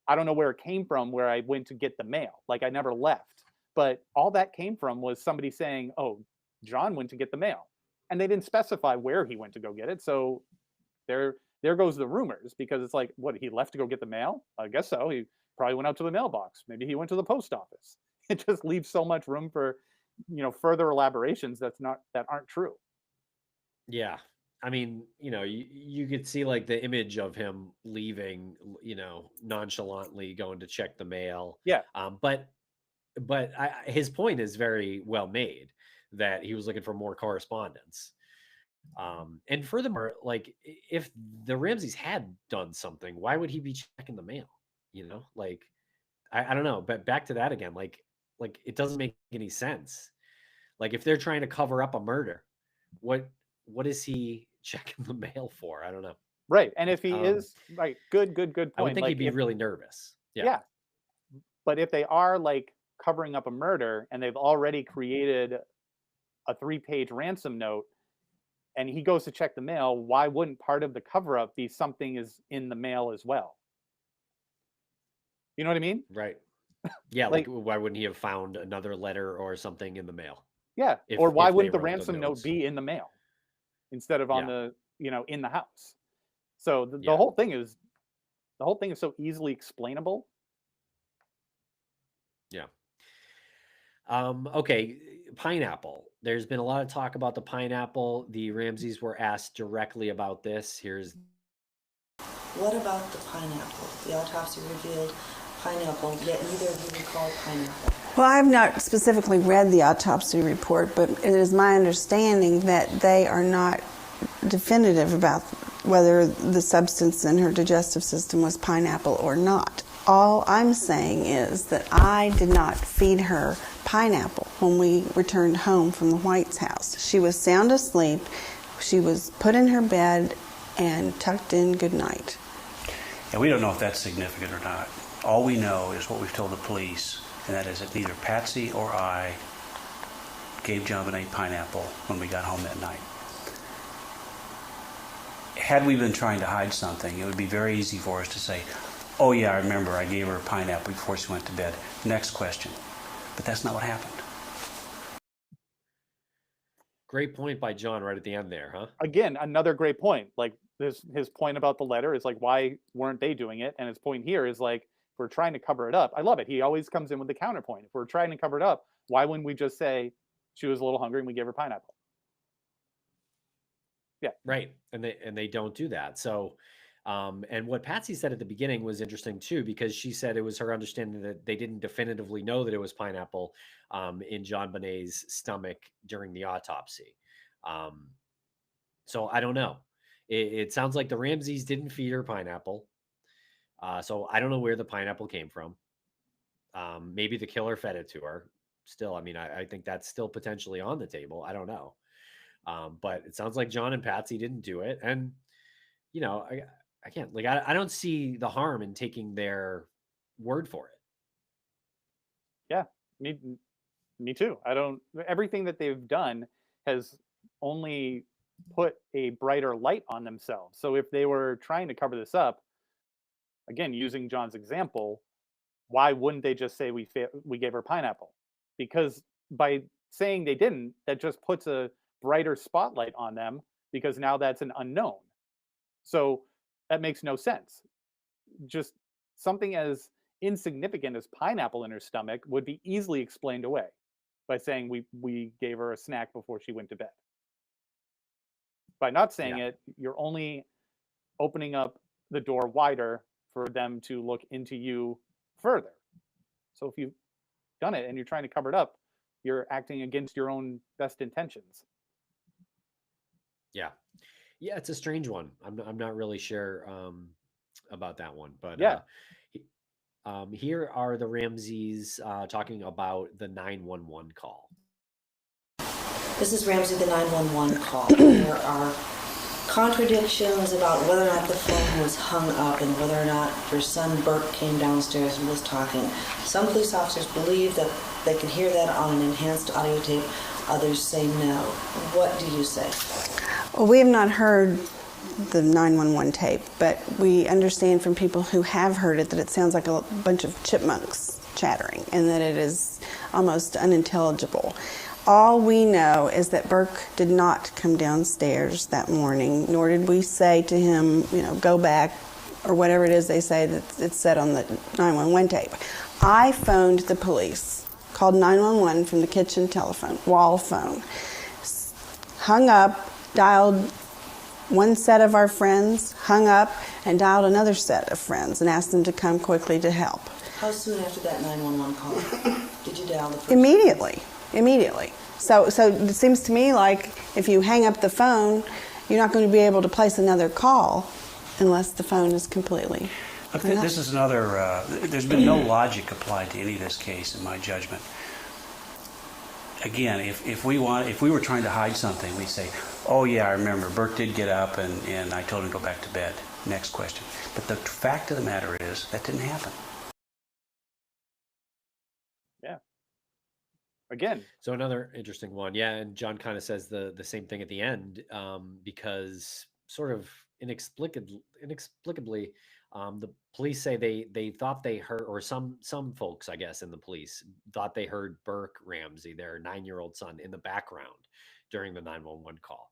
I don't know where it came from where I went to get the mail. Like, I never left. But all that came from was somebody saying, oh, John went to get the mail. And they didn't specify where he went to go get it. So there goes the rumors, because it's like, what, he left to go get the mail? I guess so. He probably went out to the mailbox. Maybe he went to the post office. It just leaves so much room for further elaborations that aren't true. Yeah. I mean, you could see like the image of him leaving, nonchalantly going to check the mail. Yeah. But his point is very well made, that he was looking for more correspondence. And furthermore, like, if the Ramseys had done something, why would he be checking the mail? Like, I don't know. But back to that again, like it doesn't make any sense. Like, if they're trying to cover up a murder, what is he checking the mail for? I don't know. Right. And if he is right, good point. I would think like, he'd be really nervous. Yeah. But if they are like covering up a murder and they've already created a 3-page ransom note and he goes to check the mail, why wouldn't part of the cover up be something is in the mail as well? You know what I mean? Right. Yeah. like, why wouldn't he have found another letter or something in the mail? Yeah. If- or why if they wouldn't the wrote the ransom note notes. be in the mail instead of on Yeah. the, in the house? So the Yeah. whole thing is so easily explainable. Yeah. Okay. Pineapple. There's been a lot of talk about the pineapple. The Ramseys were asked directly about this. Here's What about the pineapple? The autopsy revealed pineapple, yet neither of you recall pineapple. Well, I've not specifically read the autopsy report, but it is my understanding that they are not definitive about whether the substance in her digestive system was pineapple or not. All I'm saying is that I did not feed her pineapple when we returned home from the White's house. She was sound asleep. She was put in her bed and tucked in good night. And we don't know if that's significant or not. All we know is what we've told the police, and that is that neither Patsy or I gave JonBenét pineapple when we got home that night. Had we been trying to hide something, it would be very easy for us to say, oh yeah, I remember I gave her pineapple before she went to bed. Next question. But that's not what happened. great point by John right at the end there, huh? Again, another great point. Like his point about the letter is like, why weren't they doing it? And his point here is like, if we're trying to cover it up. I love it. He always comes in with the counterpoint. If we're trying to cover it up, why wouldn't we just say she was a little hungry and we gave her pineapple? Yeah. Right. And they don't do that. So, and what Patsy said at the beginning was interesting too, because she said it was her understanding that they didn't definitively know that it was pineapple in JonBenét's stomach during the autopsy. So I don't know. It sounds like the Ramseys didn't feed her pineapple. So I don't know where the pineapple came from. Maybe the killer fed it to her. Still, I mean, I think that's still potentially on the table. I don't know. But it sounds like John and Patsy didn't do it. And, I can't, like, I don't see the harm in taking their word for it. Yeah, me too. Everything that they've done has only put a brighter light on themselves. So if they were trying to cover this up, again, using John's example, why wouldn't they just say we gave her pineapple? Because by saying they didn't, that just puts a brighter spotlight on them, because now that's an unknown. So that makes no sense. Just something as insignificant as pineapple in her stomach would be easily explained away by saying we gave her a snack before she went to bed. By not saying it, you're only opening up the door wider for them to look into you further. So if you've done it and you're trying to cover it up, you're acting against your own best intentions. Yeah. Yeah, it's a strange one. I'm not really sure about that one, but Yeah. Here are the Ramseys talking about the 911 call. This is Ramsey, the 911 call. There are contradictions about whether or not the phone was hung up and whether or not your son Burke came downstairs and was talking. Some police officers believe that they can hear that on an enhanced audio tape. Others say no. What do you say? Well, we have not heard the 911 tape, but we understand from people who have heard it that it sounds like a bunch of chipmunks chattering and that it is almost unintelligible. All we know is that Burke did not come downstairs that morning, nor did we say to him, go back, or whatever it is they say that it's said on the 911 tape. I phoned the police, called 911 from the kitchen telephone, wall phone. Hung up, dialed one set of our friends, hung up, and dialed another set of friends and asked them to come quickly to help. How soon after that 911 call did you dial the first? Immediately. So it seems to me like if you hang up the phone, you're not going to be able to place another call unless the phone is completely Look, hung up. this is another, there's been no logic applied to any of this case, in my judgment. Again, if we were trying to hide something, we'd say, oh yeah, I remember, Burke did get up and I told him to go back to bed. Next question. But the fact of the matter is, that didn't happen. Yeah. Again. So another interesting one. Yeah, and John kind of says the same thing at the end, because sort of inexplicably, the police say they thought they heard, or some folks, I guess, in the police thought they heard Burke Ramsey, their 9-year-old son, in the background during the 911 call.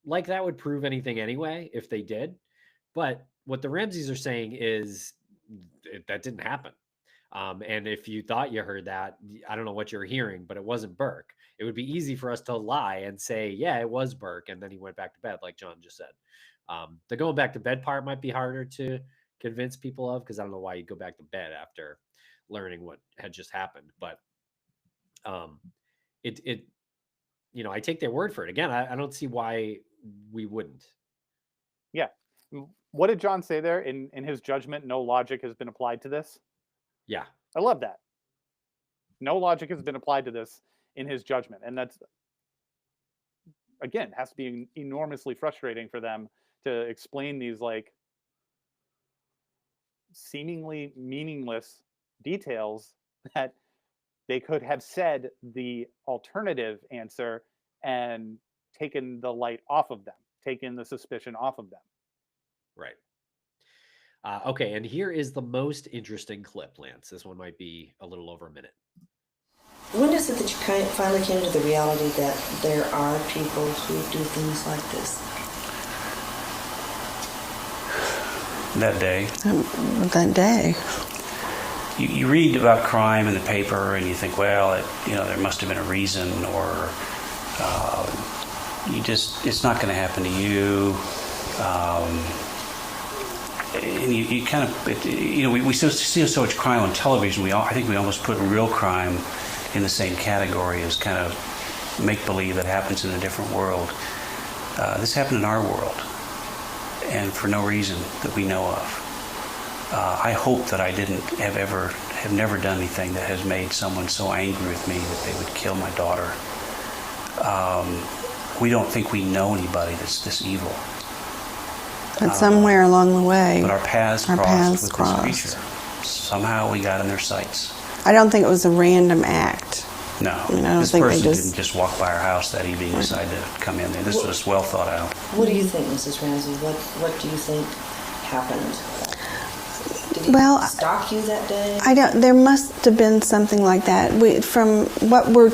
Like that would prove anything anyway if they did. But what the Ramseys are saying is that didn't happen. And if you thought you heard that, I don't know what you're hearing, but it wasn't Burke. It would be easy for us to lie and say, yeah, it was Burke. And then he went back to bed, like John just said. The going back to bed part might be harder to convince people of, because I don't know why you'd go back to bed after learning what had just happened. But it I take their word for it. Again, I don't see why we wouldn't. Yeah. What did John say there? In his judgment, no logic has been applied to this. Yeah. I love that. No logic has been applied to this in his judgment. And that's, again, has to be enormously frustrating for them to explain these like seemingly meaningless details that they could have said the alternative answer and taken the light off of them, taken the suspicion off of them. Right. Okay, and here is the most interesting clip, Lance. This one might be a little over a minute. When is it that you finally came to the reality that there are people who do things like this? That day. That day. You read about crime in the paper and you think, well, there must have been a reason, or it's not going to happen to you. And you kind of, we see so much crime on television. I think we almost put real crime in the same category as kind of make-believe that happens in a different world. This happened in our world, and for no reason that we know of. I hope that I have never done anything that has made someone so angry with me that they would kill my daughter. We don't think we know anybody that's this evil. But somewhere along the way, but our paths crossed with this creature. Somehow we got in their sights. I don't think it was a random act. No, this person didn't just walk by our house that evening and decide to come in there. This was well thought out. What do you think, Mrs. Ramsey? What do you think happened? Did he stalk you that day? There must have been something like that. From what we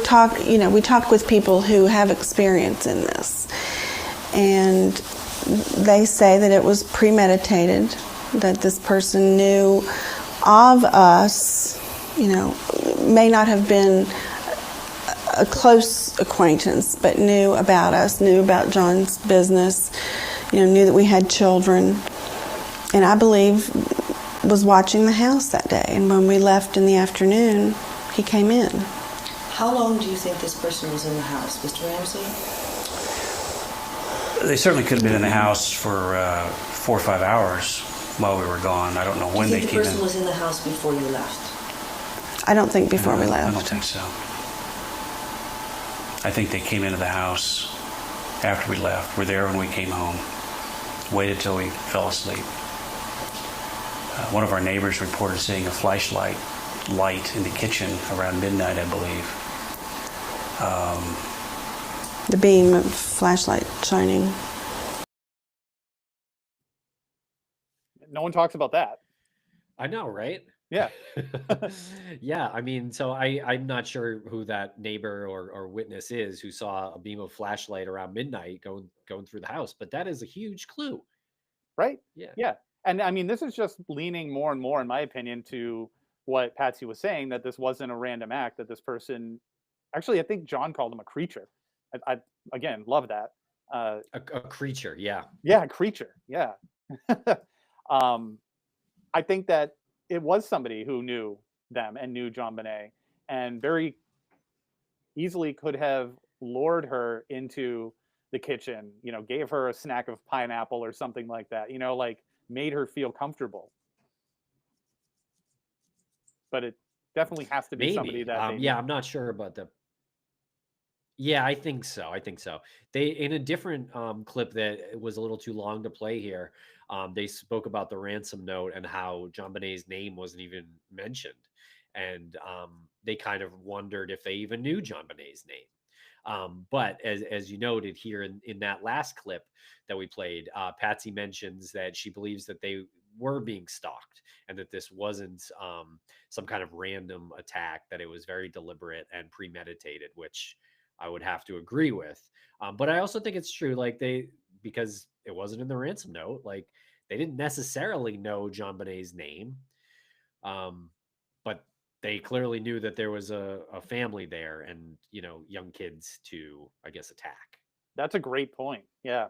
talk with people who have experience in this, and they say that it was premeditated, that this person knew of us, may not have been a close acquaintance, but knew about us, knew about John's business, knew that we had children, and I believe was watching the house that day. And when we left in the afternoon, he came in. How long do you think this person was in the house, Mr. Ramsey? They certainly could have been in the house for 4 or 5 hours while we were gone. I don't know when they came in. Do you think the person was in the house before you left? I don't think before we left. I don't think so. I think they came into the house after we left. Were there when we came home. Waited till we fell asleep. One of our neighbors reported seeing a flashlight light in the kitchen around midnight, I believe. The beam of flashlight shining. No one talks about that. I know, right? Yeah. Yeah, I mean, so I'm not sure who that neighbor or witness is who saw a beam of flashlight around midnight going through the house, but that is a huge clue. Right? Yeah. Yeah. And I mean, this is just leaning more and more, in my opinion, to what Patsy was saying, that this wasn't a random act, that this person, actually, I think John called him a creature. I again, love that. A creature, yeah. Yeah, creature. Yeah. um, I think that it was somebody who knew them and knew JonBenet, and very easily could have lured her into the kitchen, gave her a snack of pineapple or something like that, like made her feel comfortable. But it definitely has to be somebody Maybe. that they Yeah, knew. I'm not sure about the. Yeah, I think so. I think so. They in a different clip that was a little too long to play here. They spoke about the ransom note and how JonBenet's name wasn't even mentioned, and they kind of wondered if they even knew JonBenet's name. But as you noted here in that last clip that we played, Patsy mentions that she believes that they were being stalked and that this wasn't some kind of random attack, that it was very deliberate and premeditated, which I would have to agree with. But I also think it's true, like because it wasn't in the ransom note, like they didn't necessarily know JonBenet's name, but they clearly knew that there was a family there and young kids to, I guess, attack. That's a great point. Yeah.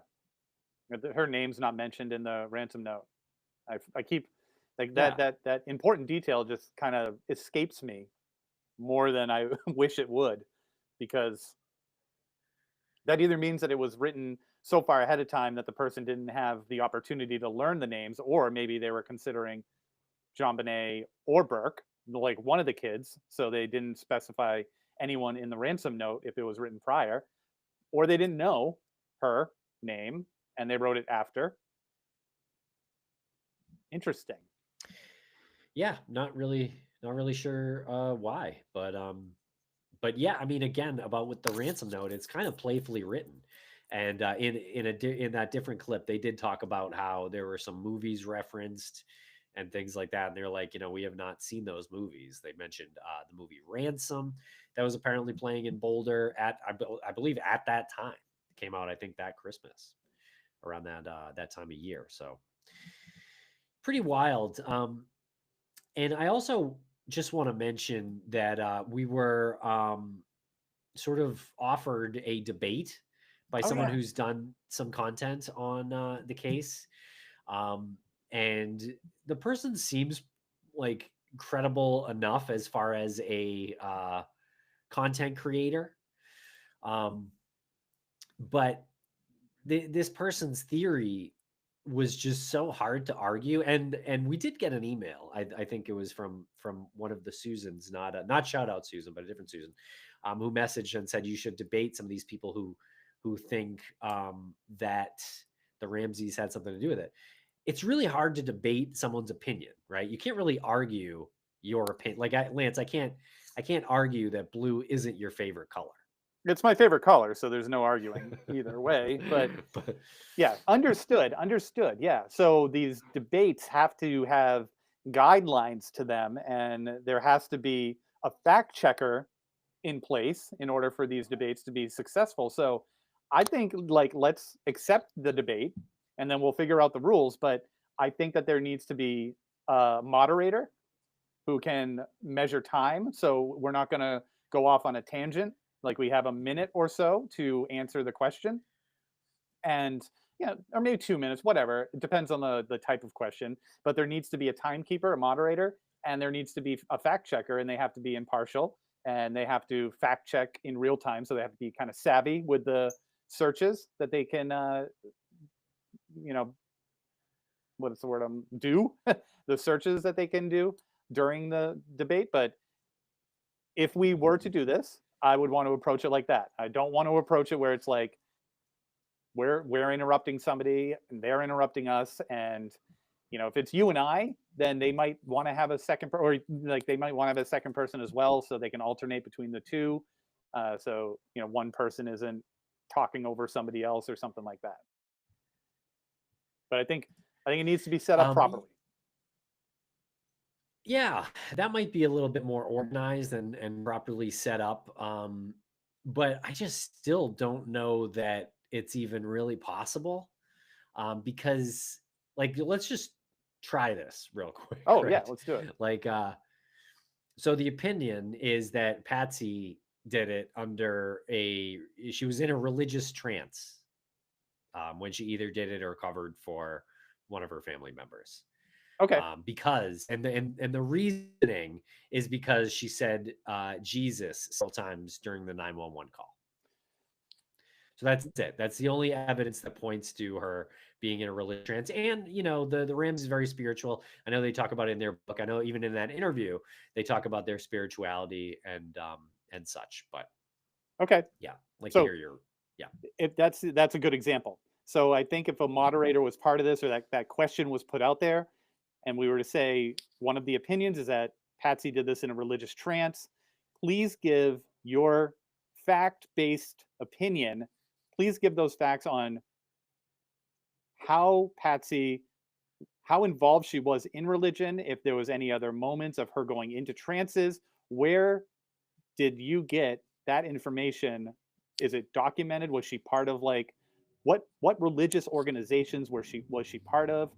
Her name's not mentioned in the ransom note. I keep like Yeah. that important detail just kind of escapes me more than I wish it would, because that either means that it was written so far ahead of time that the person didn't have the opportunity to learn the names, or maybe they were considering JonBenet or Burke, like one of the kids, so they didn't specify anyone in the ransom note if it was written prior, or they didn't know her name and they wrote it after. Interesting. Yeah, not really sure why, but yeah, I mean, again, about with the ransom note, it's kind of playfully written, and in that different clip, they did talk about how there were some movies referenced and things like that, and they're like, we have not seen those movies. They mentioned the movie Ransom that was apparently playing in Boulder at I believe at that time. It came out, I think, that Christmas, around that time of year. So pretty wild. And I also just want to mention that we were sort of offered a debate by Oh someone yeah. who's done some content on the case. And the person seems like credible enough as far as a content creator. But this person's theory was just so hard to argue, and we did get an email. I think it was from one of the Susans, not shout out Susan, but a different Susan, who messaged and said you should debate some of these people who think that the Ramseys had something to do with it. It's really hard to debate someone's opinion, right? You can't really argue your opinion. Like Lance, I can't argue that blue isn't your favorite color. It's my favorite color, so there's no arguing either way. But yeah, understood. Yeah. So these debates have to have guidelines to them, and there has to be a fact checker in place in order for these debates to be successful. So I think, like, let's accept the debate and then we'll figure out the rules. But I think that there needs to be a moderator who can measure time. So we're not going to go off on a tangent. Like, we have a minute or so to answer the question. And yeah, or maybe 2 minutes, whatever. It depends on the type of question. But there needs to be a timekeeper, a moderator, and there needs to be a fact checker, and they have to be impartial, and they have to fact check in real time. So they have to be kind of savvy with the searches that they can, what is the word? Do the searches that they can do during the debate. But if we were to do this, I would want to approach it like that. I don't want to approach it where it's like we're interrupting somebody and they're interrupting us, and if it's you and I, then they might want to have a second or like they might want to have a second person as well, so they can alternate between the two. So one person isn't talking over somebody else or something like that. But I think it needs to be set up properly. Yeah, that might be a little bit more organized and properly set up. But I just still don't know that it's even really possible. Because, like, let's just try this real quick. Oh right? yeah, let's do it. Like, So the opinion is that Patsy did it she was in a religious trance when she either did it or covered for one of her family members. Okay. Because and the reasoning is because she said Jesus several times during the 911 call. So that's it. That's the only evidence that points to her being in a religious trance. And the Rams is very spiritual. I know they talk about it in their book. I know even in that interview they talk about their spirituality and such. But Okay. yeah, like to So hear your if that's a good example. So I think if a moderator was part of this, or that question was put out there, and we were to say one of the opinions is that Patsy did this in a religious trance, please give your fact-based opinion. Please give those facts on how involved she was in religion, if there was any other moments of her going into trances. Where did you get that information? Is it documented? Was she part of what religious organizations was she part of?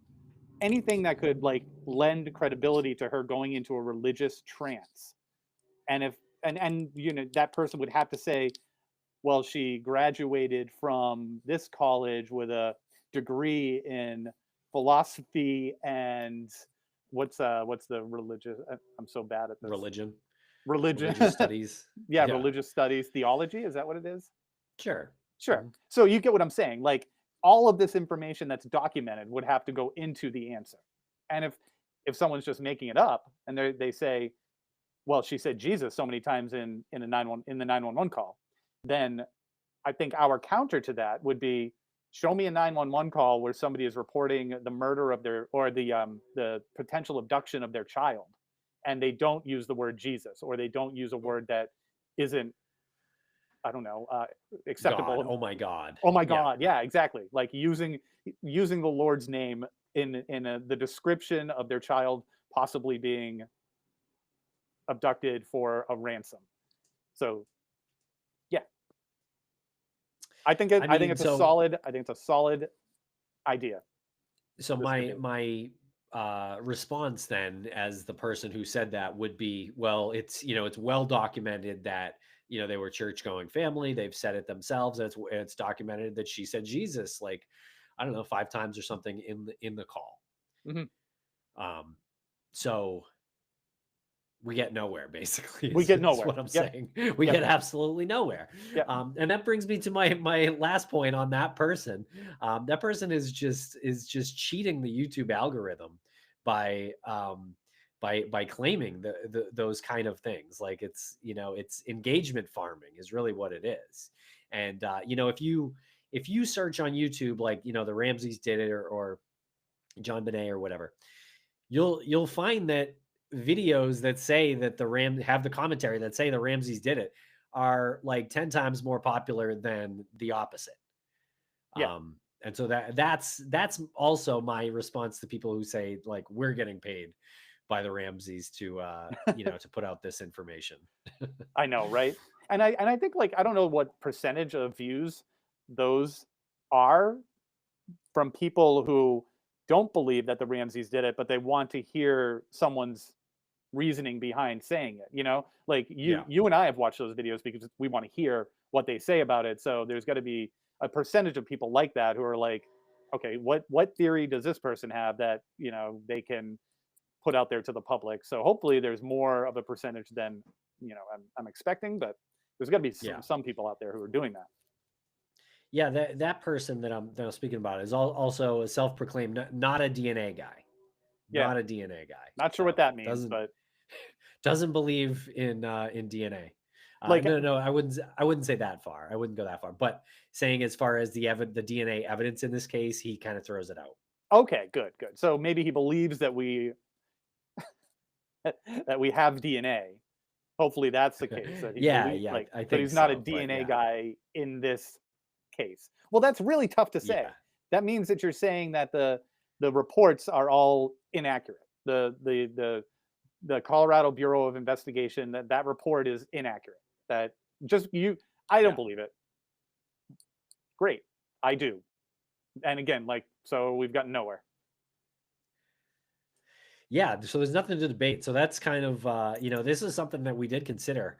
Anything that could lend credibility to her going into a religious trance. And if and that person would have to say, well, she graduated from this college with a degree in philosophy and what's the religious, I'm so bad at this. religion Religion. religious studies. Yeah, religious studies, theology, is that what it is? Sure. Sure. So you get what I'm saying. Like, all of this information that's documented would have to go into the answer. And if someone's just making it up and they say, well, she said Jesus so many times in the 911 call, then I think our counter to that would be, show me a 911 call where somebody is reporting the murder of the potential abduction of their child, and they don't use the word Jesus, or they don't use a word that isn't, I don't know, acceptable. God. Oh my God. Oh my God. Yeah, exactly. Like using the Lord's name in the description of their child possibly being abducted for a ransom. So yeah, I think it's a solid idea. So my response then, as the person who said that, would be, well, it's well documented that they were church going family. They've said it themselves. And it's documented that she said Jesus, like, I don't know, 5 times or something in the call. Mm-hmm. So we get nowhere, basically. We get nowhere. Is what I'm saying. We get absolutely nowhere. Yep. And that brings me to my last point on that person. That person is just cheating the YouTube algorithm by claiming those kind of things. Like, it's engagement farming is really what it is. And if you search on YouTube, like, the Ramseys did it, or John Bonet or whatever, you'll find that videos that say that have the commentary that say the Ramseys did it are like 10 times more popular than the opposite. Yeah. And so that's also my response to people who say, like, we're getting paid by the Ramseys to to put out this information. I know, right? And I think, like, I don't know what percentage of views those are from people who don't believe that the Ramseys did it, but they want to hear someone's reasoning behind saying it. Like, you and I have watched those videos because we want to hear what they say about it. So there's got to be a percentage of people like that who are like, okay, what theory does this person have that they can put out there to the public? So hopefully there's more of a percentage than I'm expecting, but there's got to be some people out there who are doing that. Yeah, that person that I'm speaking about is also a self-proclaimed not a DNA guy. Yeah. Not a DNA guy. Not sure what that means, but doesn't believe in DNA. No, I wouldn't say that far. I wouldn't go that far. But saying, as far as the DNA evidence in this case, he kind of throws it out. Okay, good. So maybe he believes that we have DNA. Hopefully that's the case. That I think but he's not a DNA guy in this case. Well, that's really tough to say. That means that you're saying that the reports are all inaccurate. The Colorado Bureau of Investigation, that report is inaccurate. That I don't believe it. Great, I do. And again, so we've gotten nowhere. Yeah, so there's nothing to debate. So that's kind of this is something that we did consider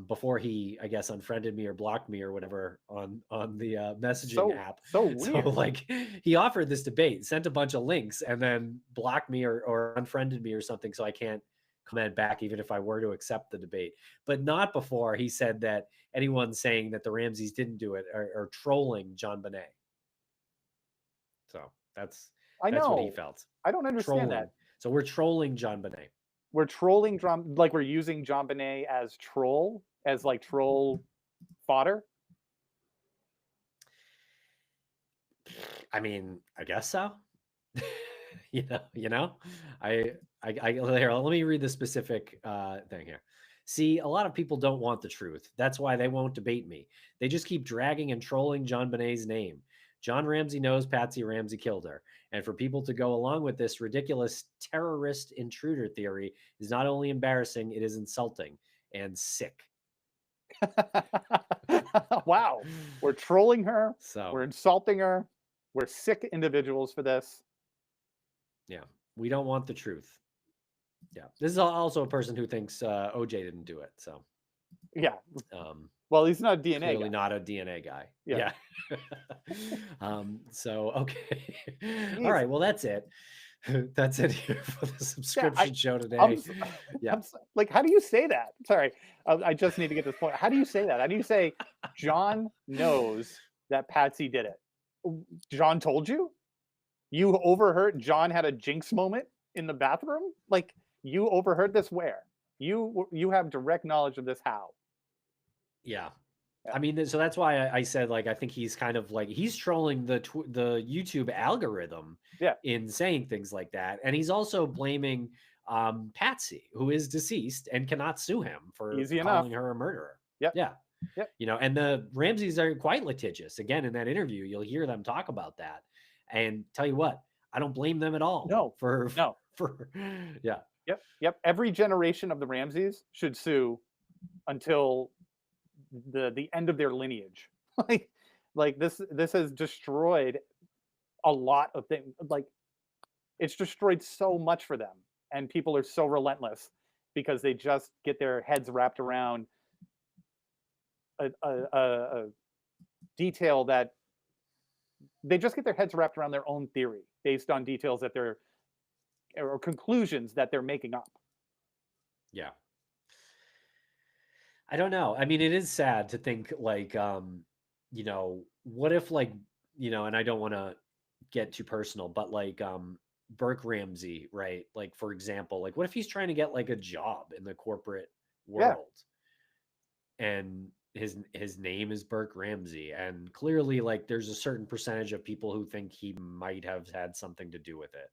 before he, I guess, unfriended me or blocked me or whatever on the messaging app. So So weird. like he offered this debate, sent a bunch of links, and then blocked me or unfriended me or something, so I can't comment back even if I were to accept the debate. But not before he said that anyone saying that the Ramseys didn't do it are trolling John Bonet. So that's I what he know. felt. I don't understand Trolling. that. So we're trolling John Bonet. We're trolling John, like we're using John Bonet as troll, as like troll fodder. I mean, I guess so. you know, I here, let me read the specific thing here. See, a lot of people don't want the truth. That's why they won't debate me. They just keep dragging and trolling John Bonet's name. John Ramsey knows Patsy Ramsey killed her. And for people to go along with this ridiculous terrorist intruder theory is not only embarrassing, it is insulting and sick. Wow. We're trolling her. So We're insulting her. We're sick individuals for this. yeah, we don't want the truth. Yeah, this is also a person who thinks OJ didn't do it. So Yeah. Well, he's not a DNA clearly guy. not a DNA guy. Yeah. So okay. Jeez. All right. Well, that's it. That's it here for the subscription show today. I'm like, how do you say that? Sorry, I just need to get this point. How do you say that? How do you say John knows that Patsy did it? John told you? You overheard John had a jinx moment in the bathroom? Like, you overheard this where? You have direct knowledge of this how? Yeah. I mean, so that's why I said, like, I think he's kind of like, he's trolling the YouTube algorithm in saying things like that. And he's also blaming Patsy, who is deceased and cannot sue him for calling her a murderer. Yep. Yeah. Yep. You know, and the Ramseys are quite litigious. Again, in that interview, you'll hear them talk about that. And tell you what, I don't blame them at all. No. Yeah. Yep. Every generation of the Ramseys should sue until the end of their lineage. like this has destroyed a lot of things. Like, it's destroyed so much for them, and people are so relentless because they just get their heads wrapped around a detail that they just get their heads wrapped around their own theory based on details that they're or conclusions that they're making up. Yeah. I don't know. I mean, it is sad to think like, you know, what if like, you know, and I don't want to get too personal, but like Burke Ramsey, right? Like, for example, like what if he's trying to get like a job in the corporate world and his name is Burke Ramsey, and clearly like there's a certain percentage of people who think he might have had something to do with it.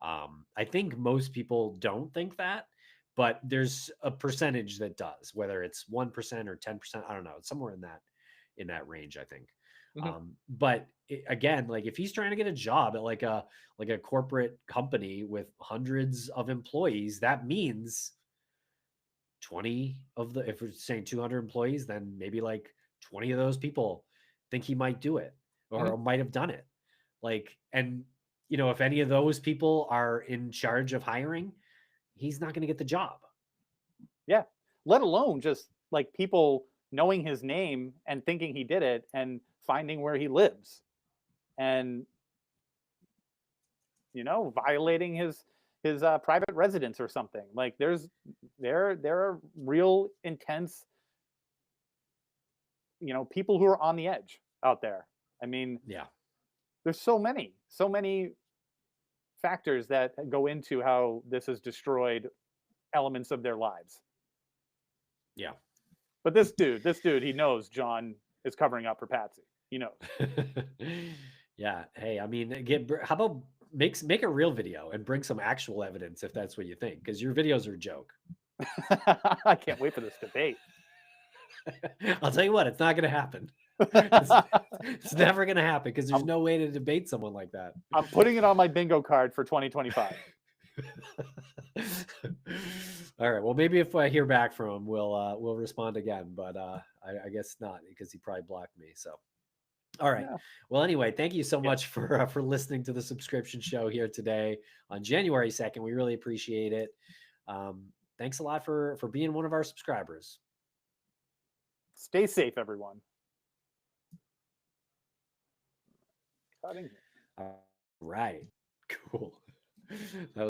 I think most people don't think that, but there's a percentage that does, whether it's 1% or 10%, I don't know, it's somewhere in that range, I think. But again, like if he's trying to get a job at like a corporate company with hundreds of employees, that means 20 of the, if we're saying 200 employees, then maybe like 20 of those people think he might do it or might have done it. Like, and you know, if any of those people are in charge of hiring, he's not going to get the job. Yeah. Let alone just like people knowing his name and thinking he did it and finding where he lives and, you know, violating his private residence or something. Like there are real intense, you know, people who are on the edge out there. I mean, yeah, there's so many factors that go into how this has destroyed elements of their lives. Yeah. But this dude, he knows John is covering up for Patsy. He knows. Yeah. Hey, I mean, how about make a real video and bring some actual evidence if that's what you think, because your videos are a joke. I can't wait for this debate. I'll tell you what, it's not going to happen. It's never going to happen because there's no way to debate someone like that. I'm putting it on my bingo card for 2025. All right. Well, maybe if I hear back from him, we'll respond again. But I guess not, because he probably blocked me. So, All right. Yeah. Well, anyway, thank you so Yeah. much for listening to the subscription show here today on January 2nd. We really appreciate it. Thanks a lot for being one of our subscribers. Stay safe, everyone. Cutting here. All right. Cool. That was